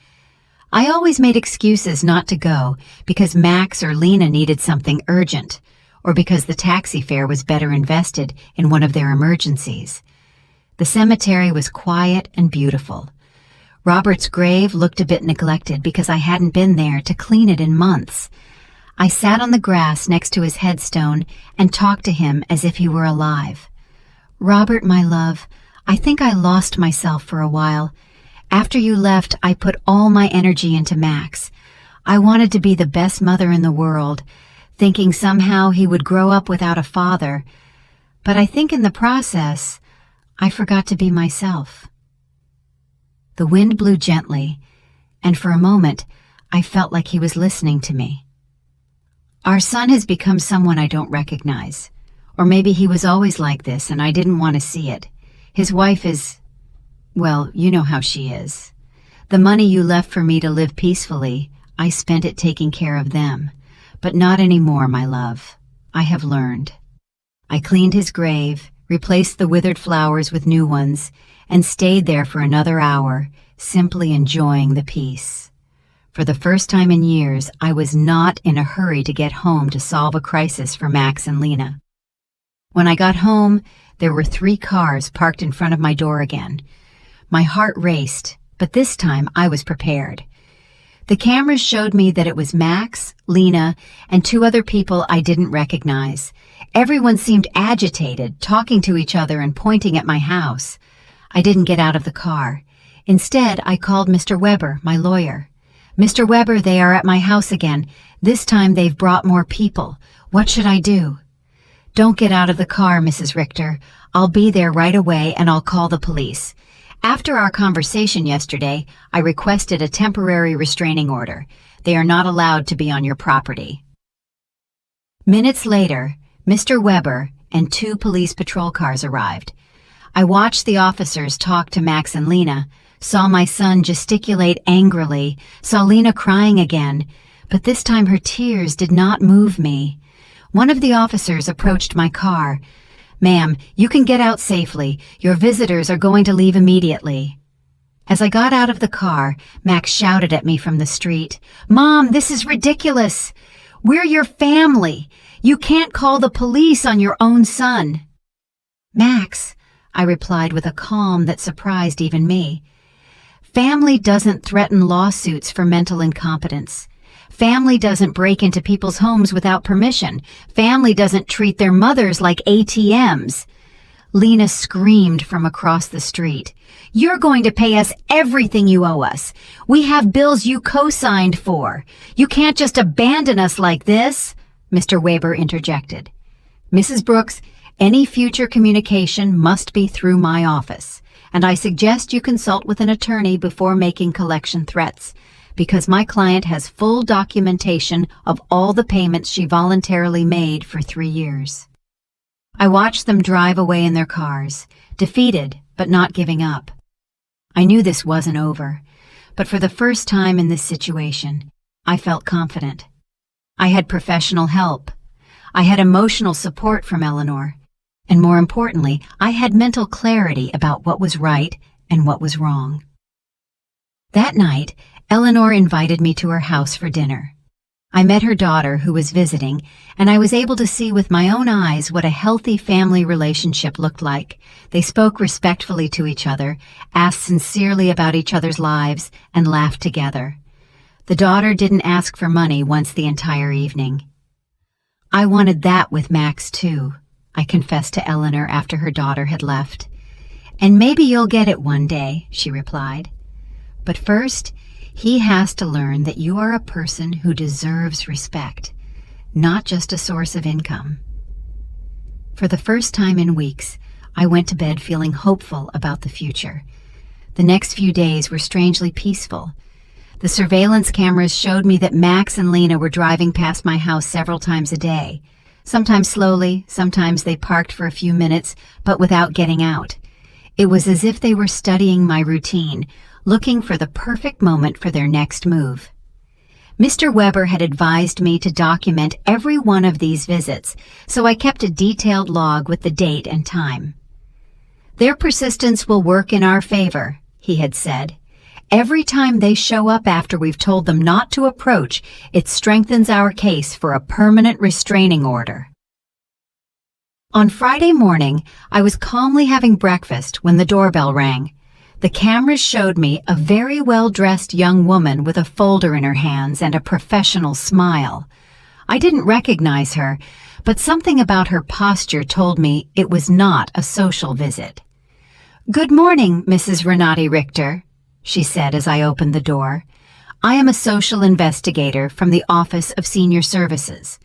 I always made excuses not to go because Max or Lena needed something urgent, or because the taxi fare was better invested in one of their emergencies. The cemetery was quiet and beautiful. Robert's grave looked a bit neglected because I hadn't been there to clean it in months. I sat on the grass next to his headstone and talked to him as if he were alive. "Robert, my love, I think I lost myself for a while. After you left, I put all my energy into Max. I wanted to be the best mother in the world, thinking somehow he would grow up without a father. But I think in the process, I forgot to be myself." The wind blew gently, and for a moment, I felt like he was listening to me. "Our son has become someone I don't recognize. Or maybe he was always like this and I didn't want to see it. His wife is, well, you know how she is. The money you left for me to live peacefully, I spent it taking care of them. But not anymore, my love. I have learned." I cleaned his grave, replaced the withered flowers with new ones, and stayed there for another hour, simply enjoying the peace. For the first time in years, I was not in a hurry to get home to solve a crisis for Max and Lena. When I got home, there were 3 cars parked in front of my door again. My heart raced, but this time I was prepared. The cameras showed me that it was Max, Lena, and 2 other people I didn't recognize. Everyone seemed agitated, talking to each other and pointing at my house. I didn't get out of the car. Instead, I called Mr. Weber, my lawyer. "Mr. Weber, they are at my house again. This time they've brought more people. What should I do?" "Don't get out of the car, Mrs. Richter. I'll be there right away and I'll call the police. After our conversation yesterday, I requested a temporary restraining order. They are not allowed to be on your property." Minutes later, Mr. Weber and 2 police patrol cars arrived. I watched the officers talk to Max and Lena, saw my son gesticulate angrily, saw Lena crying again, but this time her tears did not move me. One of the officers approached my car. "Ma'am, you can get out safely. Your visitors are going to leave immediately." As I got out of the car, Max shouted at me from the street, "Mom, this is ridiculous. We're your family. You can't call the police on your own son." "Max," I replied with a calm that surprised even me. Family doesn't threaten lawsuits for mental incompetence. Family doesn't break into people's homes without permission. Family doesn't treat their mothers like ATMs. Lena screamed from across the street. You're going to pay us everything you owe us. We have bills you co-signed for. You can't just abandon us like this, Mr. Weber interjected. Mrs. Brooks, any future communication must be through my office, and I suggest you consult with an attorney before making collection threats, because my client has full documentation of all the payments she voluntarily made for 3 years. I watched them drive away in their cars, defeated but not giving up. I knew this wasn't over, but for the first time in this situation, I felt confident. I had professional help. I had emotional support from Eleanor. And more importantly, I had mental clarity about what was right and what was wrong. That night, Eleanor invited me to her house for dinner. I met her daughter who was visiting, and I was able to see with my own eyes what a healthy family relationship looked like. They spoke respectfully to each other, asked sincerely about each other's lives, and laughed together. The daughter didn't ask for money once the entire evening. I wanted that with Max too, I confessed to Eleanor after her daughter had left. And maybe you'll get it one day, she replied. But first, he has to learn that you are a person who deserves respect, not just a source of income. For the first time in weeks, I went to bed feeling hopeful about the future. The next few days were strangely peaceful. The surveillance cameras showed me that Max and Lena were driving past my house several times a day. Sometimes slowly, sometimes they parked for a few minutes, but without getting out. It was as if they were studying my routine, looking for the perfect moment for their next move. Mr. Weber had advised me to document every one of these visits, so I kept a detailed log with the date and time. Their persistence will work in our favor, he had said. Every time they show up after we've told them not to approach, it strengthens our case for a permanent restraining order. On Friday morning, I was calmly having breakfast when the doorbell rang. The cameras showed me a very well-dressed young woman with a folder in her hands and a professional smile. I didn't recognize her, but something about her posture told me it was not a social visit. "Good morning, Mrs. Renati Richter," she said as I opened the door. "I am a social investigator from the Office of Senior Services.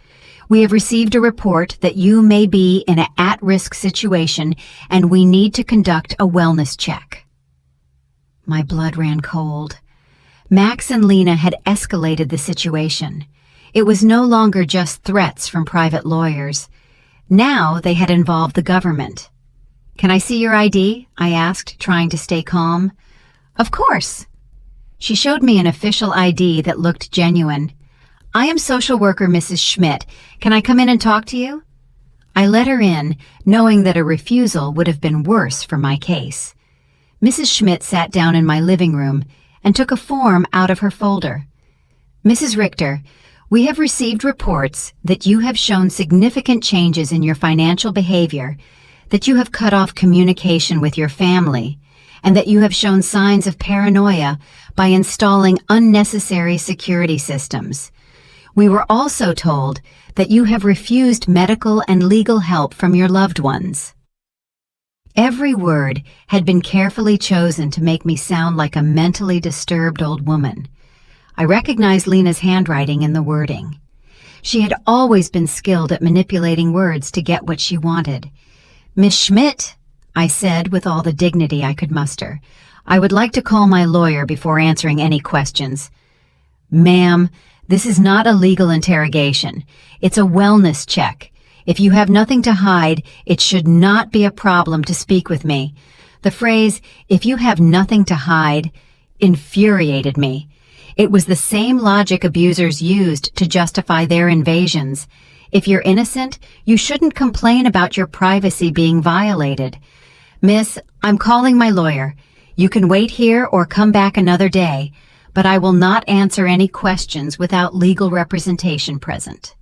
We have received a report that you may be in an at-risk situation and we need to conduct a wellness check." My blood ran cold. Max and Lena had escalated the situation. It was no longer just threats from private lawyers. Now they had involved the government. "Can I see your ID?" I asked, trying to stay calm. "Of course." She showed me an official ID that looked genuine. "I am social worker Mrs. Schmidt. Can I come in and talk to you?" I let her in, knowing that a refusal would have been worse for my case. Mrs. Schmidt sat down in my living room and took a form out of her folder. "Mrs. Richter, we have received reports that you have shown significant changes in your financial behavior, that you have cut off communication with your family, and that you have shown signs of paranoia by installing unnecessary security systems. We were also told that you have refused medical and legal help from your loved ones." Every word had been carefully chosen to make me sound like a mentally disturbed old woman. I recognized Lena's handwriting in the wording. She had always been skilled at manipulating words to get what she wanted. "Miss Schmidt," I said with all the dignity I could muster, "I would like to call my lawyer before answering any questions." "Ma'am, this is not a legal interrogation. It's a wellness check. If you have nothing to hide, it should not be a problem to speak with me." The phrase, "if you have nothing to hide," infuriated me. It was the same logic abusers used to justify their invasions. If you're innocent, you shouldn't complain about your privacy being violated. "Miss, I'm calling my lawyer. You can wait here or come back another day, but I will not answer any questions without legal representation present."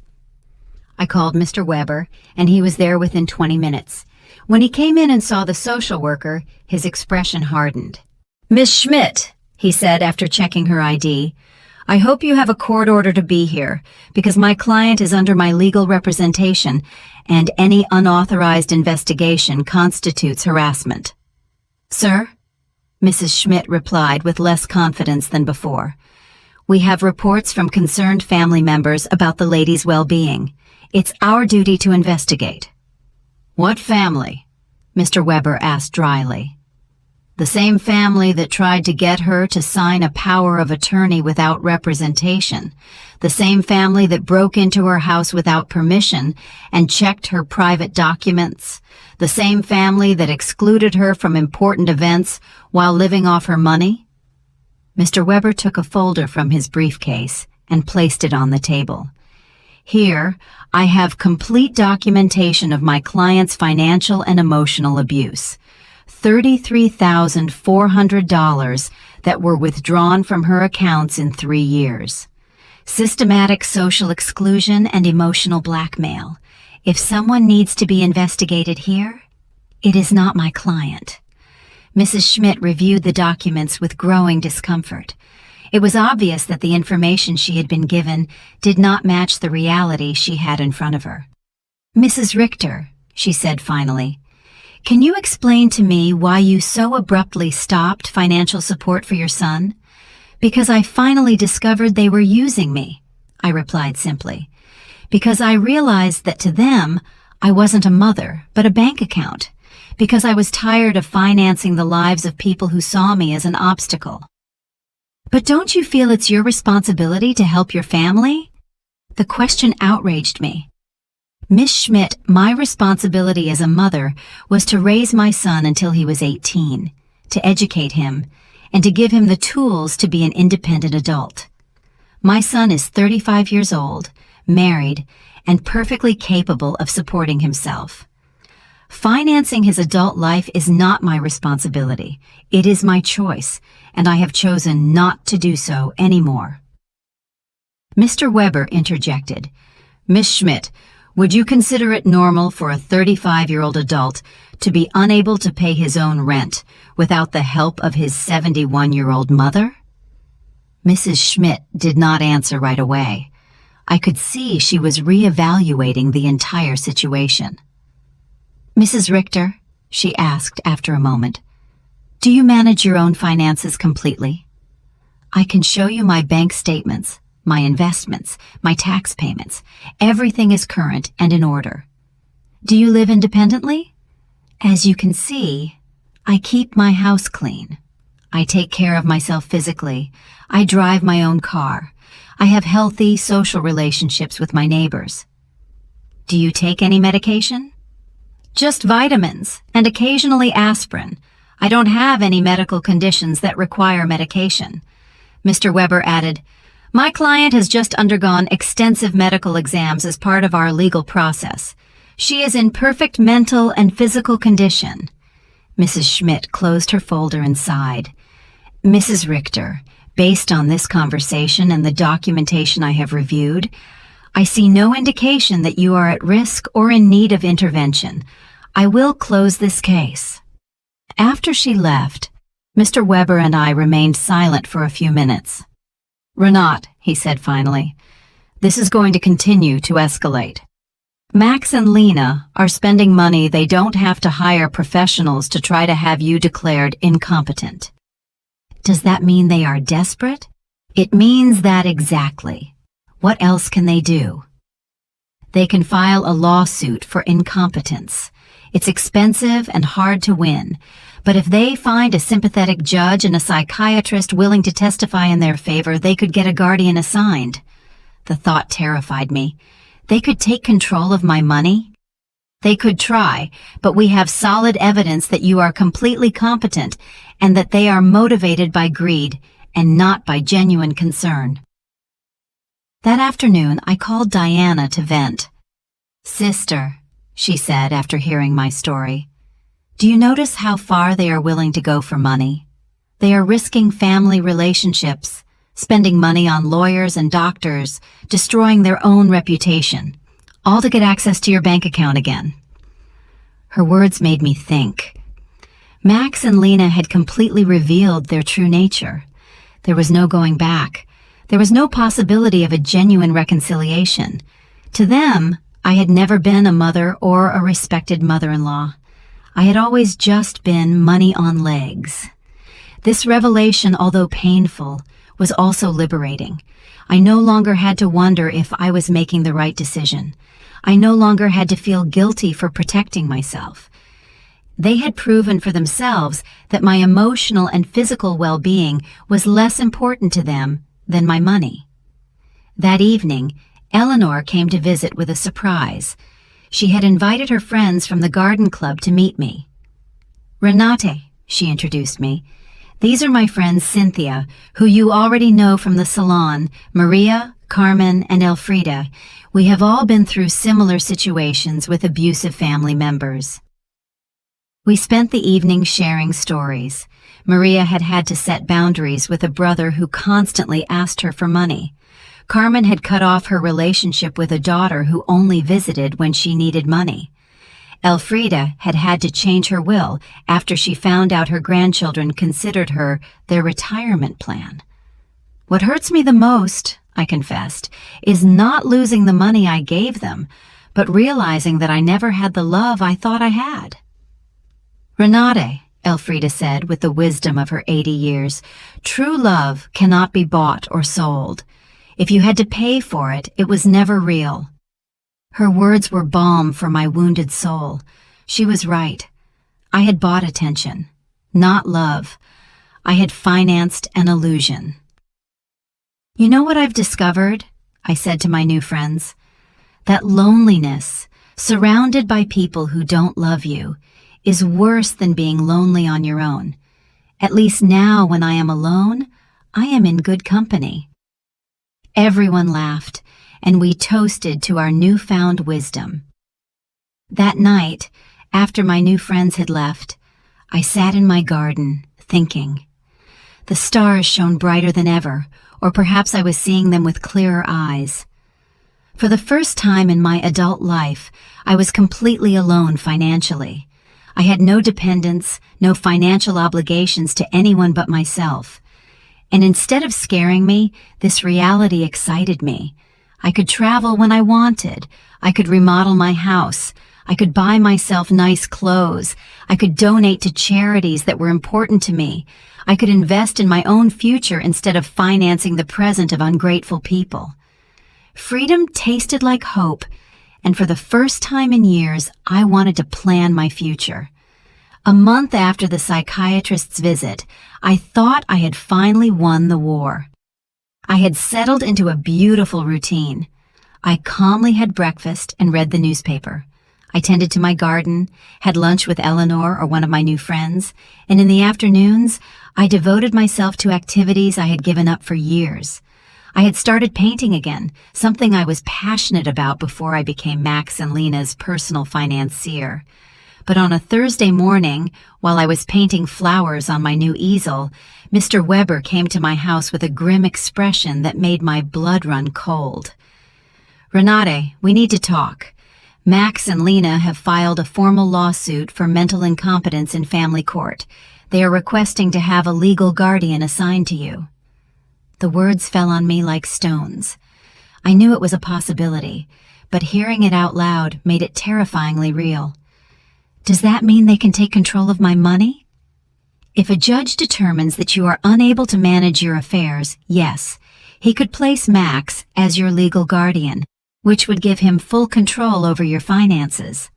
I called Mr. Weber, and he was there within 20 minutes. When he came in and saw the social worker, his expression hardened. "Miss Schmidt," he said after checking her ID. "I hope you have a court order to be here, because my client is under my legal representation, and any unauthorized investigation constitutes harassment." "Sir?" Mrs. Schmidt replied with less confidence than before. "We have reports from concerned family members about the lady's well-being. It's our duty to investigate." "What family?" Mr. Weber asked dryly. "The same family that tried to get her to sign a power of attorney without representation. The same family that broke into her house without permission and checked her private documents. The same family that excluded her from important events while living off her money." Mr. Weber took a folder from his briefcase and placed it on the table. "Here, I have complete documentation of my client's financial and emotional abuse. $33,400 that were withdrawn from her accounts in 3 years. Systematic social exclusion and emotional blackmail. If someone needs to be investigated here, it is not my client." Mrs. Schmidt reviewed the documents with growing discomfort. It was obvious that the information she had been given did not match the reality she had in front of her. "Mrs. Richter," she said finally, "can you explain to me why you so abruptly stopped financial support for your son?" "Because I finally discovered they were using me," I replied simply. "Because I realized that to them, I wasn't a mother, but a bank account. Because I was tired of financing the lives of people who saw me as an obstacle." "But don't you feel it's your responsibility to help your family?" The question outraged me. "Miss Schmidt, my responsibility as a mother was to raise my son until he was 18, to educate him, and to give him the tools to be an independent adult. My son is 35 years old, married, and perfectly capable of supporting himself. Financing his adult life is not my responsibility. It is my choice, and I have chosen not to do so anymore." Mr. Weber interjected. "Miss Schmidt, would you consider it normal for a 35-year-old adult to be unable to pay his own rent without the help of his 71-year-old mother?" Mrs. Schmidt did not answer right away. I could see she was reevaluating the entire situation. "Mrs. Richter," she asked after a moment, "do you manage your own finances completely? I can show you my bank statements, my investments, my tax payments. Everything is current and in order. Do you live independently? As you can see, I keep my house clean. I take care of myself physically. I drive my own car. I have healthy social relationships with my neighbors. Do you take any medication?" "Just vitamins, and occasionally aspirin. I don't have any medical conditions that require medication." Mr. Weber added, "My client has just undergone extensive medical exams as part of our legal process. She is in perfect mental and physical condition." Mrs. Schmidt closed her folder and sighed. "Mrs. Richter, based on this conversation and the documentation I have reviewed, I see no indication that you are at risk or in need of intervention. I will close this case." After she left, Mr. Weber and I remained silent for a few minutes. "Renat," he said finally, "this is going to continue to escalate. Max and Lena are spending money they don't have to hire professionals to try to have you declared incompetent." "Does that mean they are desperate?" "It means that exactly. What else can they do?" "They can file a lawsuit for incompetence. It's expensive and hard to win, but if they find a sympathetic judge and a psychiatrist willing to testify in their favor, they could get a guardian assigned." The thought terrified me. They could take control of my money? "They could try, but we have solid evidence that you are completely competent and that they are motivated by greed and not by genuine concern." That afternoon, I called Diana to vent. "Sister," she said after hearing my story, "do you notice how far they are willing to go for money? They are risking family relationships, spending money on lawyers and doctors, destroying their own reputation, all to get access to your bank account again." Her words made me think. Max and Lena had completely revealed their true nature. There was no going back. There was no possibility of a genuine reconciliation. To them, I had never been a mother or a respected mother-in-law. I had always just been money on legs. This revelation, although painful, was also liberating. I no longer had to wonder if I was making the right decision. I no longer had to feel guilty for protecting myself. They had proven for themselves that my emotional and physical well-being was less important to them than my money. That evening, Eleanor came to visit with a surprise. She had invited her friends from the garden club to meet me. "Renate," she introduced me. "These are my friends Cynthia, who you already know from the salon, Maria, Carmen, and Elfrida. We have all been through similar situations with abusive family members." We spent the evening sharing stories. Maria had had to set boundaries with a brother who constantly asked her for money. Carmen had cut off her relationship with a daughter who only visited when she needed money. Elfrida had had to change her will after she found out her grandchildren considered her their retirement plan. "What hurts me the most," I confessed, "is not losing the money I gave them, but realizing that I never had the love I thought I had." "Renate," Elfrida said with the wisdom of her 80 years, "true love cannot be bought or sold. If you had to pay for it, it was never real." Her words were balm for my wounded soul. She was right. I had bought attention, not love. I had financed an illusion. "You know what I've discovered?" I said to my new friends. "That loneliness, surrounded by people who don't love you, is worse than being lonely on your own. At least now when I am alone, I am in good company." Everyone laughed, and we toasted to our newfound wisdom. That night, after my new friends had left, I sat in my garden, thinking. The stars shone brighter than ever, or perhaps I was seeing them with clearer eyes. For the first time in my adult life, I was completely alone financially. I had no dependents, no financial obligations to anyone but myself. And instead of scaring me, this reality excited me. I could travel when I wanted. I could remodel my house. I could buy myself nice clothes. I could donate to charities that were important to me. I could invest in my own future instead of financing the present of ungrateful people. Freedom tasted like hope, and for the first time in years, I wanted to plan my future. A month after the psychiatrist's visit, I thought I had finally won the war. I had settled into a beautiful routine. I calmly had breakfast and read the newspaper. I tended to my garden, had lunch with Eleanor or one of my new friends, and in the afternoons, I devoted myself to activities I had given up for years. I had started painting again, something I was passionate about before I became Max and Lena's personal financier. But on a Thursday morning, while I was painting flowers on my new easel, Mr. Weber came to my house with a grim expression that made my blood run cold. "Renate, we need to talk. Max and Lena have filed a formal lawsuit for mental incompetence in family court. They are requesting to have a legal guardian assigned to you." The words fell on me like stones. I knew it was a possibility, but hearing it out loud made it terrifyingly real. Does that mean they can take control of my money? If a judge determines that you are unable to manage your affairs, yes, he could place Max as your legal guardian, which would give him full control over your finances.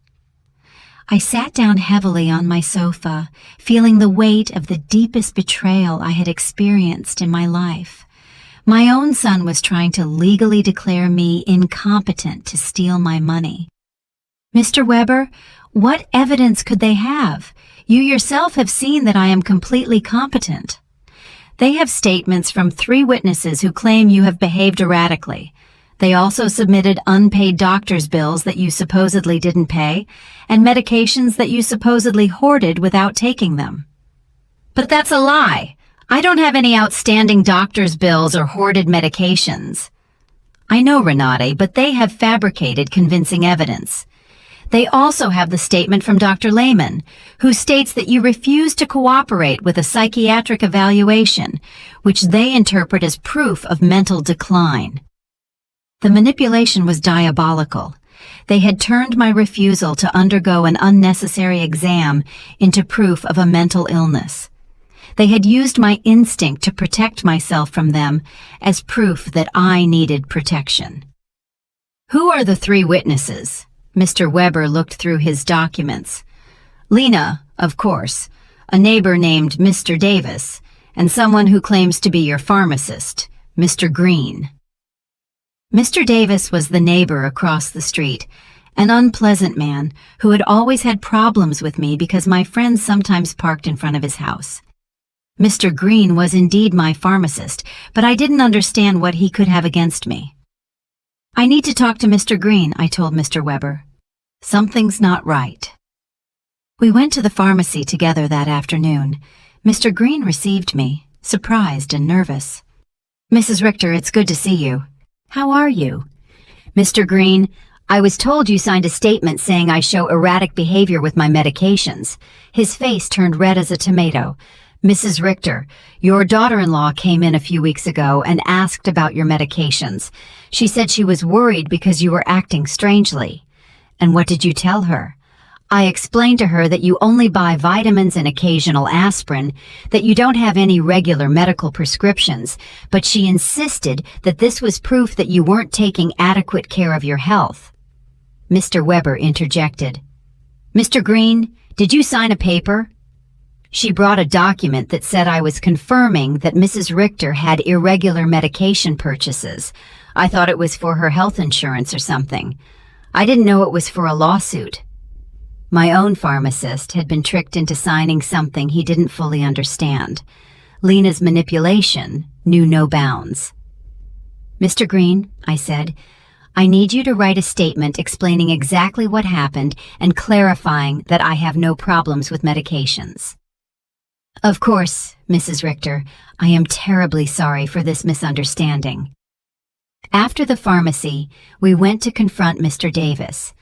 I sat down heavily on my sofa, feeling the weight of the deepest betrayal I had experienced in my life. My own son was trying to legally declare me incompetent to steal my money. "Mr. Weber, what evidence could they have? You yourself have seen that I am completely competent." "They have statements from 3 witnesses who claim you have behaved erratically. They also submitted unpaid doctor's bills that you supposedly didn't pay, and medications that you supposedly hoarded without taking them." "But that's a lie. I don't have any outstanding doctor's bills or hoarded medications." "I know, Renate, but they have fabricated convincing evidence. They also have the statement from Dr. Lehman, who states that you refuse to cooperate with a psychiatric evaluation, which they interpret as proof of mental decline. The manipulation was diabolical. They had turned my refusal to undergo an unnecessary exam into proof of a mental illness. They had used my instinct to protect myself from them as proof that I needed protection. Who are the three witnesses? Mr. Weber looked through his documents. Lena, of course, a neighbor named Mr. Davis, and someone who claims to be your pharmacist, Mr. Green. Mr. Davis was the neighbor across the street, an unpleasant man who had always had problems with me because my friends sometimes parked in front of his house. Mr. Green was indeed my pharmacist, but I didn't understand what he could have against me. I need to talk to Mr. Green, I told Mr. Weber. Something's not right. We went to the pharmacy together that afternoon. Mr. Green received me, surprised and nervous. Mrs. Richter, it's good to see you. How are you? Mr. Green, I was told you signed a statement saying I show erratic behavior with my medications. His face turned red as a tomato. Mrs. Richter, your daughter-in-law came in a few weeks ago and asked about your medications. She said she was worried because you were acting strangely. And what did you tell her? I explained to her that you only buy vitamins and occasional aspirin, that you don't have any regular medical prescriptions, but she insisted that this was proof that you weren't taking adequate care of your health. Mr. Weber interjected. Mr. Green, did you sign a paper? She brought a document that said I was confirming that Mrs. Richter had irregular medication purchases. I thought it was for her health insurance or something. I didn't know it was for a lawsuit. My own pharmacist had been tricked into signing something he didn't fully understand. Lena's manipulation knew no bounds. Mr. Green, I said, I need you to write a statement explaining exactly what happened and clarifying that I have no problems with medications. Of course, Mrs. Richter, I am terribly sorry for this misunderstanding. After the pharmacy, we went to confront Mr. Davis.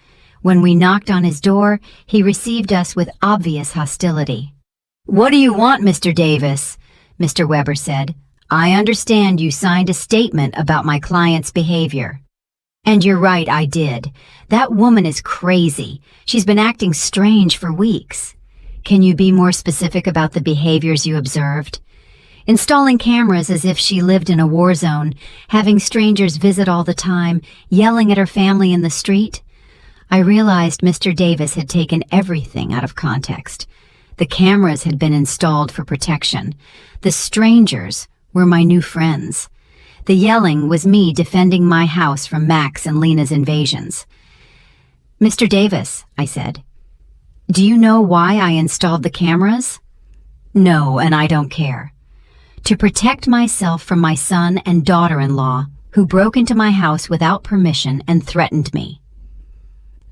When we knocked on his door, he received us with obvious hostility. What do you want, Mr. Davis? Mr. Weber said. I understand you signed a statement about my client's behavior. And you're right, I did. That woman is crazy. She's been acting strange for weeks. Can you be more specific about the behaviors you observed? Installing cameras as if she lived in a war zone, having strangers visit all the time, yelling at her family in the street? I realized Mr. Davis had taken everything out of context. The cameras had been installed for protection. The strangers were my new friends. The yelling was me defending my house from Max and Lena's invasions. Mr. Davis, I said, do you know why I installed the cameras? No, and I don't care. To protect myself from my son and daughter-in-law, who broke into my house without permission and threatened me.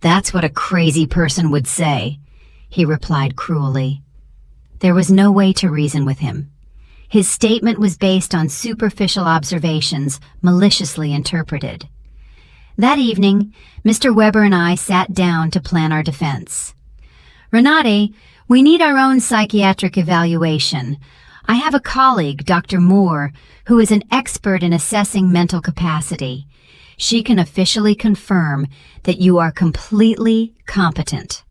That's what a crazy person would say, he replied cruelly. There was no way to reason with him. His statement was based on superficial observations, maliciously interpreted. That evening, Mr. Weber and I sat down to plan our defense. Renate, we need our own psychiatric evaluation. I have a colleague, Dr. Moore, who is an expert in assessing mental capacity. She can officially confirm that you are completely competent.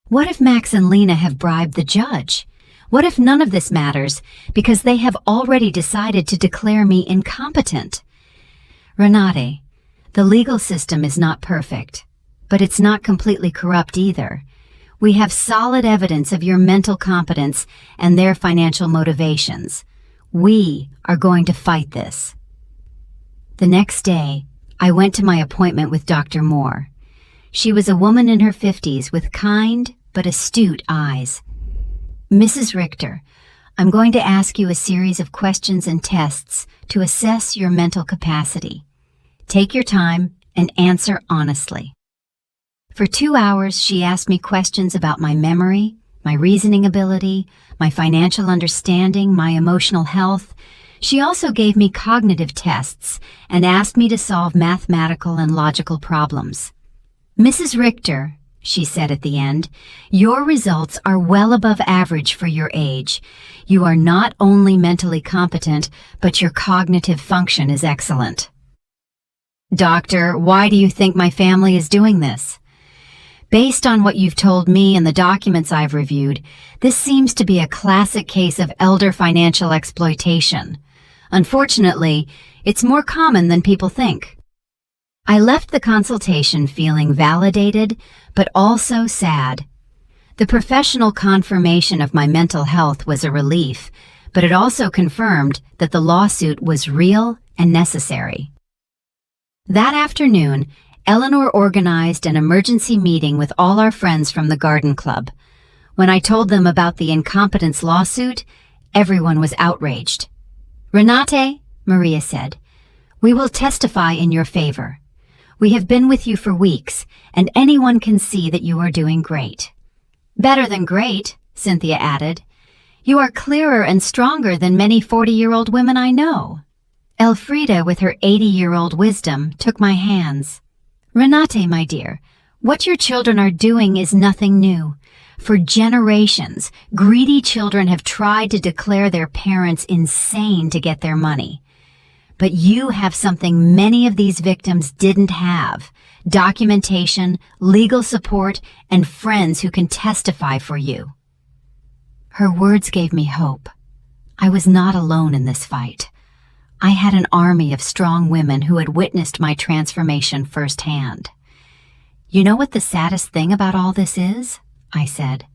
What if Max and Lena have bribed the judge? What if none of this matters because they have already decided to declare me incompetent? Renate, the legal system is not perfect, but it's not completely corrupt either. We have solid evidence of your mental competence and their financial motivations. We are going to fight this. The next day, I went to my appointment with Dr. Moore. She was a woman in her 50s with kind but astute eyes. Mrs. Richter, I'm going to ask you a series of questions and tests to assess your mental capacity. Take your time and answer honestly. For 2 hours, she asked me questions about my memory, my reasoning ability, my financial understanding, my emotional health. She also gave me cognitive tests and asked me to solve mathematical and logical problems. Mrs. Richter, she said at the end, your results are well above average for your age. You are not only mentally competent, but your cognitive function is excellent. Doctor, why do you think my family is doing this? Based on what you've told me and the documents I've reviewed, this seems to be a classic case of elder financial exploitation. Unfortunately, it's more common than people think. I left the consultation feeling validated, but also sad. The professional confirmation of my mental health was a relief, but it also confirmed that the lawsuit was real and necessary. That afternoon, Eleanor organized an emergency meeting with all our friends from the garden club. When I told them about the incompetence lawsuit, everyone was outraged. Renate, Maria said, we will testify in your favor. We have been with you for weeks, and anyone can see that you are doing great. Better than great, Cynthia added. You are clearer and stronger than many 40-year-old women I know. Elfrida, with her 80-year-old wisdom, took my hands. Renate, my dear, what your children are doing is nothing new. For generations, greedy children have tried to declare their parents insane to get their money. But you have something many of these victims didn't have: documentation, legal support, and friends who can testify for you. Her words gave me hope. I was not alone in this fight. I had an army of strong women who had witnessed my transformation firsthand. You know what the saddest thing about all this is? I said.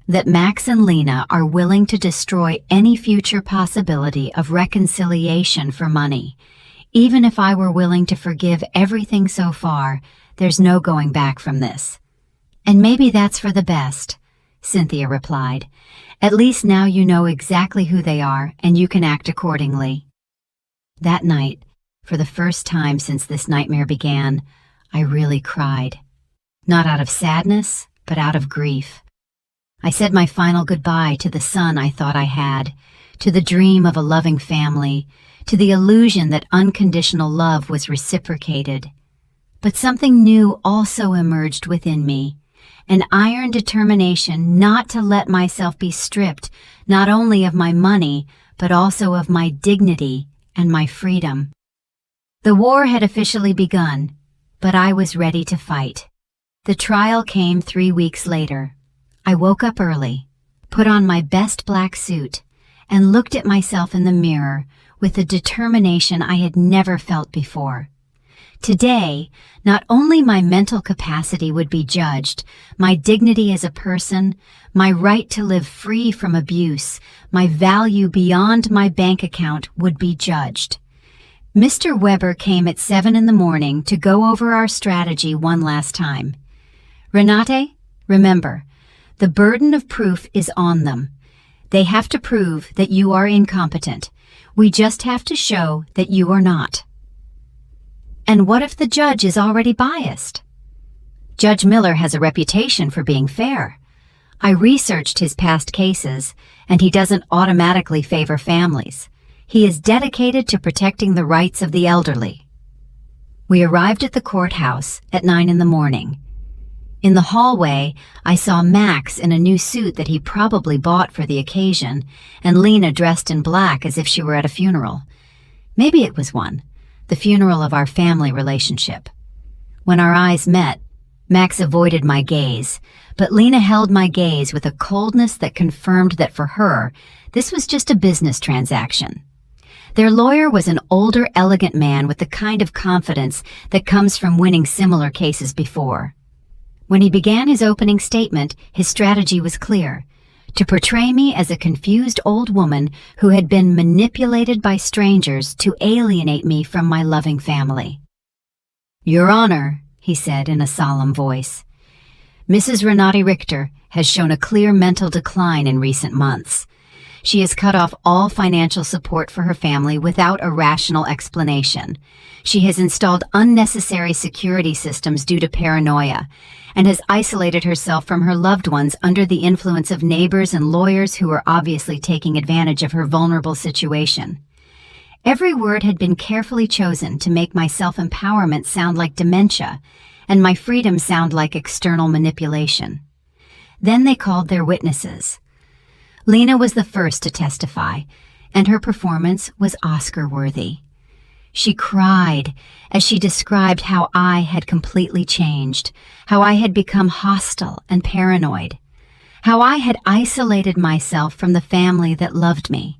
That Max and Lena are willing to destroy any future possibility of reconciliation for money. Even if I were willing to forgive everything so far, there's no going back from this. And maybe that's for the best, Cynthia replied. At least now you know exactly who they are and you can act accordingly. That night, for the first time since this nightmare began, I really cried. Not out of sadness, but out of grief. I said my final goodbye to the son I thought I had, to the dream of a loving family, to the illusion that unconditional love was reciprocated. But something new also emerged within me, an iron determination not to let myself be stripped not only of my money, but also of my dignity and my freedom. The war had officially begun, but I was ready to fight. The trial came 3 weeks later. I woke up early, put on my best black suit, and looked at myself in the mirror with a determination I had never felt before. Today, not only my mental capacity would be judged, my dignity as a person, my right to live free from abuse, my value beyond my bank account would be judged. Mr. Weber came at 7 in the morning to go over our strategy one last time. Renate, remember, the burden of proof is on them. They have to prove that you are incompetent. We just have to show that you are not. And what if the judge is already biased? Judge Miller has a reputation for being fair. I researched his past cases, and he doesn't automatically favor families. He is dedicated to protecting the rights of the elderly. We arrived at the courthouse at 9 in the morning. In the hallway, I saw Max in a new suit that he probably bought for the occasion, and Lena dressed in black as if she were at a funeral. Maybe it was one, the funeral of our family relationship. When our eyes met, Max avoided my gaze, but Lena held my gaze with a coldness that confirmed that for her, this was just a business transaction. Their lawyer was an older, elegant man with the kind of confidence that comes from winning similar cases before. When he began his opening statement, his strategy was clear: to portray me as a confused old woman who had been manipulated by strangers to alienate me from my loving family. Your Honor, he said in a solemn voice, Mrs. Renate Richter has shown a clear mental decline in recent months. She has cut off all financial support for her family without a rational explanation. She has installed unnecessary security systems due to paranoia, and has isolated herself from her loved ones under the influence of neighbors and lawyers who are obviously taking advantage of her vulnerable situation. Every word had been carefully chosen to make my self-empowerment sound like dementia, and my freedom sound like external manipulation. Then they called their witnesses. Lena was the first to testify, and her performance was Oscar-worthy. She cried as she described how I had completely changed, how I had become hostile and paranoid, how I had isolated myself from the family that loved me.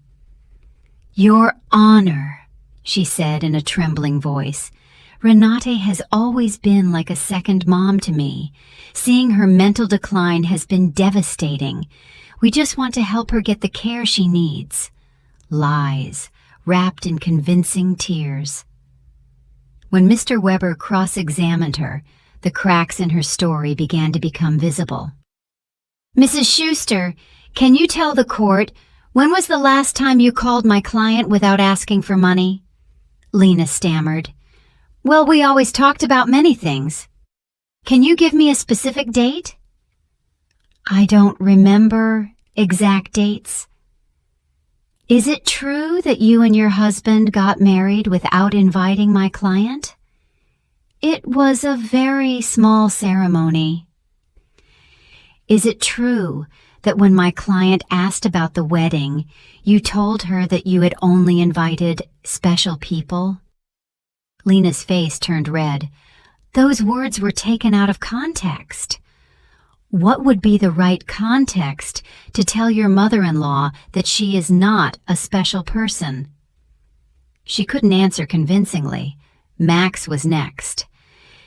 "Your Honor," she said in a trembling voice, "Renate has always been like a second mom to me. Seeing her mental decline has been devastating. We just want to help her get the care she needs." Lies, wrapped in convincing tears. When Mr. Weber cross-examined her, the cracks in her story began to become visible. "Mrs. Schuster, can you tell the court, when was the last time you called my client without asking for money?" Lena stammered. "Well, we always talked about many things. Can you give me a specific date?" "I don't remember exact dates." "Is it true that you and your husband got married without inviting my client?" "It was a very small ceremony." "Is it true that when my client asked about the wedding, you told her that you had only invited special people?" Lena's face turned red. Those words were taken out of context. What would be the right context to tell your mother-in-law that she is not a special person? She couldn't answer convincingly. Max was next.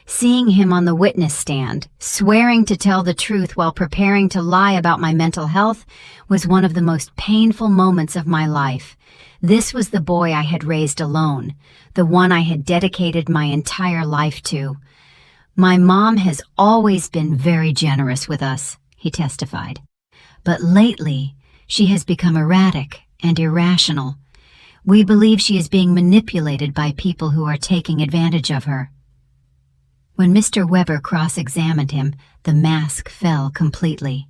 Seeing him on the witness stand, swearing to tell the truth while preparing to lie about my mental health, was one of the most painful moments of my life. This was the boy I had raised alone, the one I had dedicated my entire life to. "My mom has always been very generous with us," he testified. "But lately, she has become erratic and irrational. We believe she is being manipulated by people who are taking advantage of her." When Mr. Weber cross-examined him, the mask fell completely.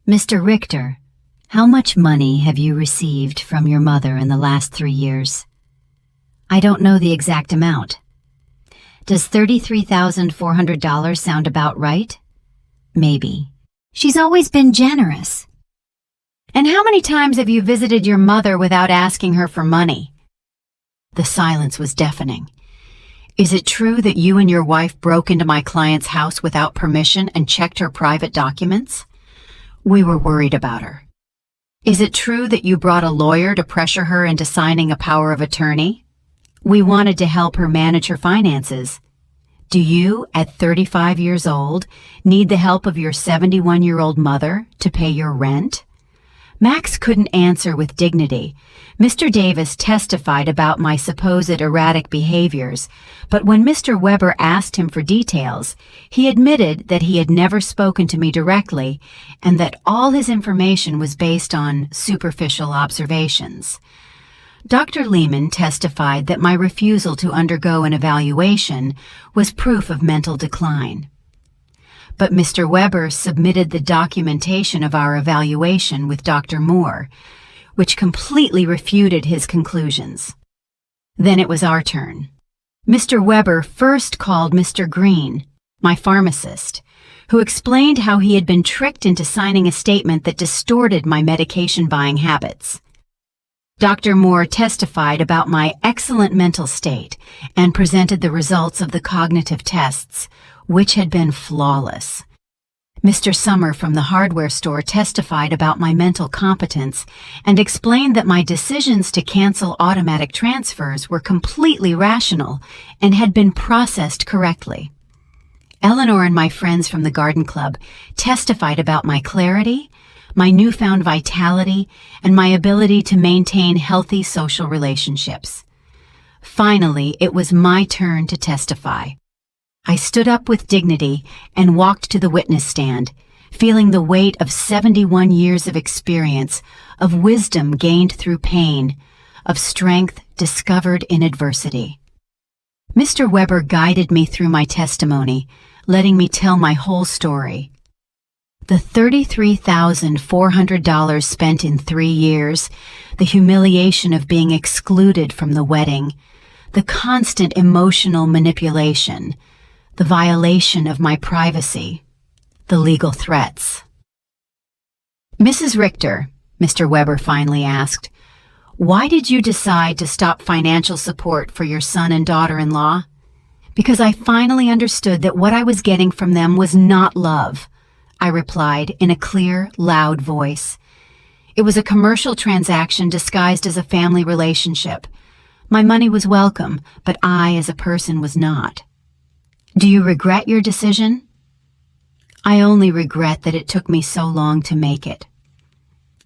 "Mr. Richter, how much money have you received from your mother in the last 3 years?" "I don't know the exact amount." "Does $33,400 sound about right?" "Maybe." "She's always been generous." "And how many times have you visited your mother without asking her for money?" The silence was deafening. "Is it true that you and your wife broke into my client's house without permission and checked her private documents?" "We were worried about her." "Is it true that you brought a lawyer to pressure her into signing a power of attorney?" "We wanted to help her manage her finances." "Do you, at 35 years old, need the help of your 71-year-old mother to pay your rent?" Max couldn't answer with dignity. Mr. Davis testified about my supposed erratic behaviors, but when Mr. Weber asked him for details, he admitted that he had never spoken to me directly and that all his information was based on superficial observations. Dr. Lehman testified that my refusal to undergo an evaluation was proof of mental decline. But Mr. Weber submitted the documentation of our evaluation with Dr. Moore, which completely refuted his conclusions. Then it was our turn. Mr. Weber first called Mr. Green, my pharmacist, who explained how he had been tricked into signing a statement that distorted my medication buying habits. Dr. Moore testified about my excellent mental state and presented the results of the cognitive tests, which had been flawless. Mr. Summer from the hardware store testified about my mental competence and explained that my decisions to cancel automatic transfers were completely rational and had been processed correctly. Eleanor and my friends from the garden club testified about my clarity, my newfound vitality, and my ability to maintain healthy social relationships. Finally, it was my turn to testify. I stood up with dignity and walked to the witness stand, feeling the weight of 71 years of experience, of wisdom gained through pain, of strength discovered in adversity. Mr. Weber guided me through my testimony, letting me tell my whole story. The $33,400 spent in 3 years, the humiliation of being excluded from the wedding, the constant emotional manipulation, the violation of my privacy, the legal threats. "Mrs. Richter," Mr. Weber finally asked, "why did you decide to stop financial support for your son and daughter-in-law?" "Because I finally understood that what I was getting from them was not love," I replied in a clear, loud voice. "It was a commercial transaction disguised as a family relationship. My money was welcome, but I, as a person, was not." "Do you regret your decision?" "I only regret that it took me so long to make it."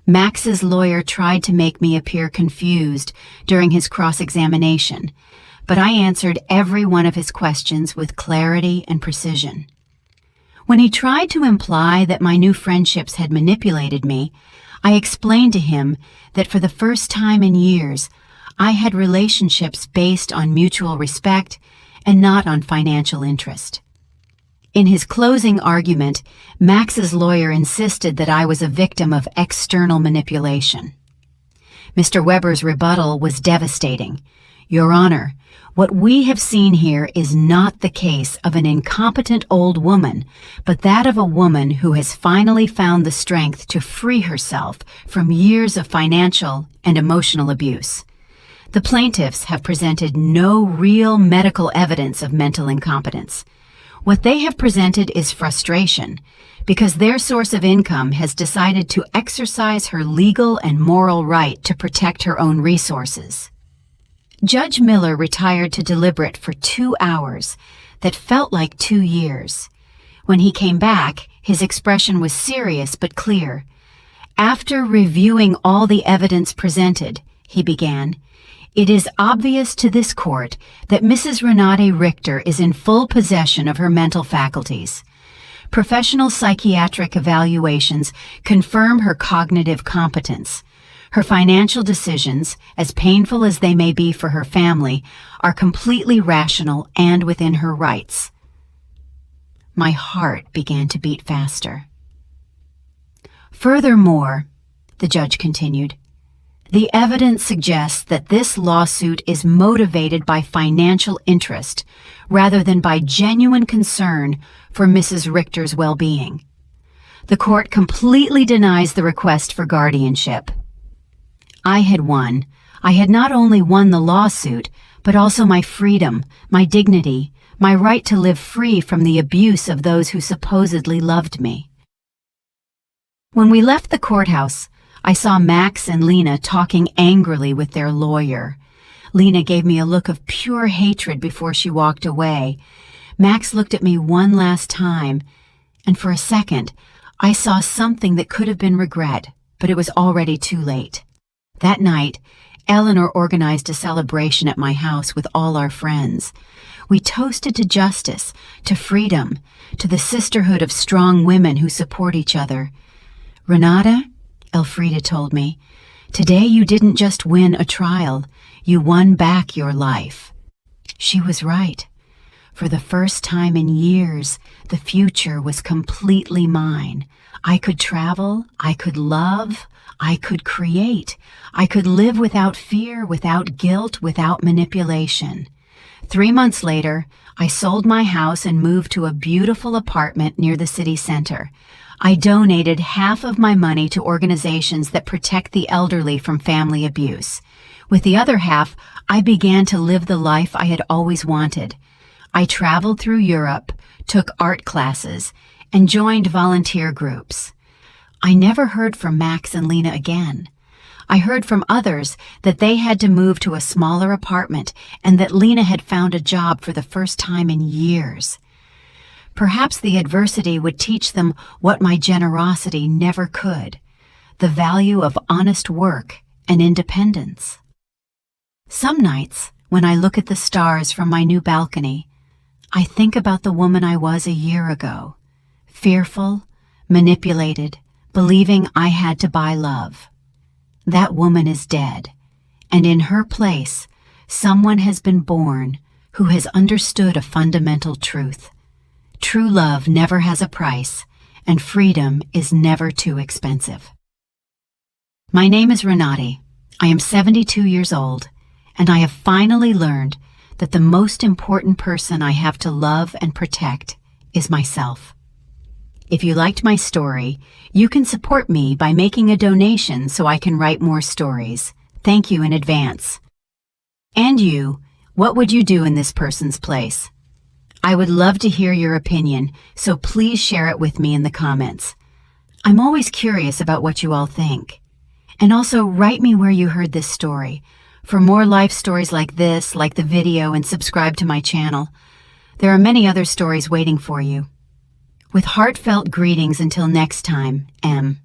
Max's lawyer tried to make me appear confused during his cross-examination, but I answered every one of his questions with clarity and precision. When he tried to imply that my new friendships had manipulated me, I explained to him that for the first time in years, I had relationships based on mutual respect and not on financial interest. In his closing argument, Max's lawyer insisted that I was a victim of external manipulation. Mr. Weber's rebuttal was devastating. "Your Honor, what we have seen here is not the case of an incompetent old woman, but that of a woman who has finally found the strength to free herself from years of financial and emotional abuse. The plaintiffs have presented no real medical evidence of mental incompetence. What they have presented is frustration, because their source of income has decided to exercise her legal and moral right to protect her own resources." Judge Miller retired to deliberate for 2 hours that felt like 2 years. When he came back, his expression was serious but clear. "After reviewing all the evidence presented," he began, "it is obvious to this court that Mrs. Renate Richter is in full possession of her mental faculties. Professional psychiatric evaluations confirm her cognitive competence. Her financial decisions, as painful as they may be for her family, are completely rational and within her rights." My heart began to beat faster. "Furthermore," the judge continued, "the evidence suggests that this lawsuit is motivated by financial interest rather than by genuine concern for Mrs. Richter's well-being. The court completely denies the request for guardianship." I had won. I had not only won the lawsuit, but also my freedom, my dignity, my right to live free from the abuse of those who supposedly loved me. When we left the courthouse, I saw Max and Lena talking angrily with their lawyer. Lena gave me a look of pure hatred before she walked away. Max looked at me one last time, and for a second, I saw something that could have been regret, but it was already too late. That night, Eleanor organized a celebration at my house with all our friends. We toasted to justice, to freedom, to the sisterhood of strong women who support each other. "Renata," Elfrida told me, "today you didn't just win a trial, you won back your life." She was right. For the first time in years, the future was completely mine. I could travel, I could love, I could create. I could live without fear, without guilt, without manipulation. 3 months later, I sold my house and moved to a beautiful apartment near the city center. I donated half of my money to organizations that protect the elderly from family abuse. With the other half, I began to live the life I had always wanted. I traveled through Europe, took art classes, and joined volunteer groups. I never heard from Max and Lena again. I heard from others that they had to move to a smaller apartment and that Lena had found a job for the first time in years. Perhaps the adversity would teach them what my generosity never could, the value of honest work and independence. Some nights, when I look at the stars from my new balcony, I think about the woman I was a year ago, fearful, manipulated, believing I had to buy love. That woman is dead, and in her place, someone has been born who has understood a fundamental truth. True love never has a price, and freedom is never too expensive. My name is Renate. I am 72 years old, and I have finally learned that the most important person I have to love and protect is myself. If you liked my story, you can support me by making a donation so I can write more stories. Thank you in advance. And you, what would you do in this person's place? I would love to hear your opinion, so please share it with me in the comments. I'm always curious about what you all think. And also write me where you heard this story. For more life stories like this, like the video, and subscribe to my channel. There are many other stories waiting for you. With heartfelt greetings until next time, M.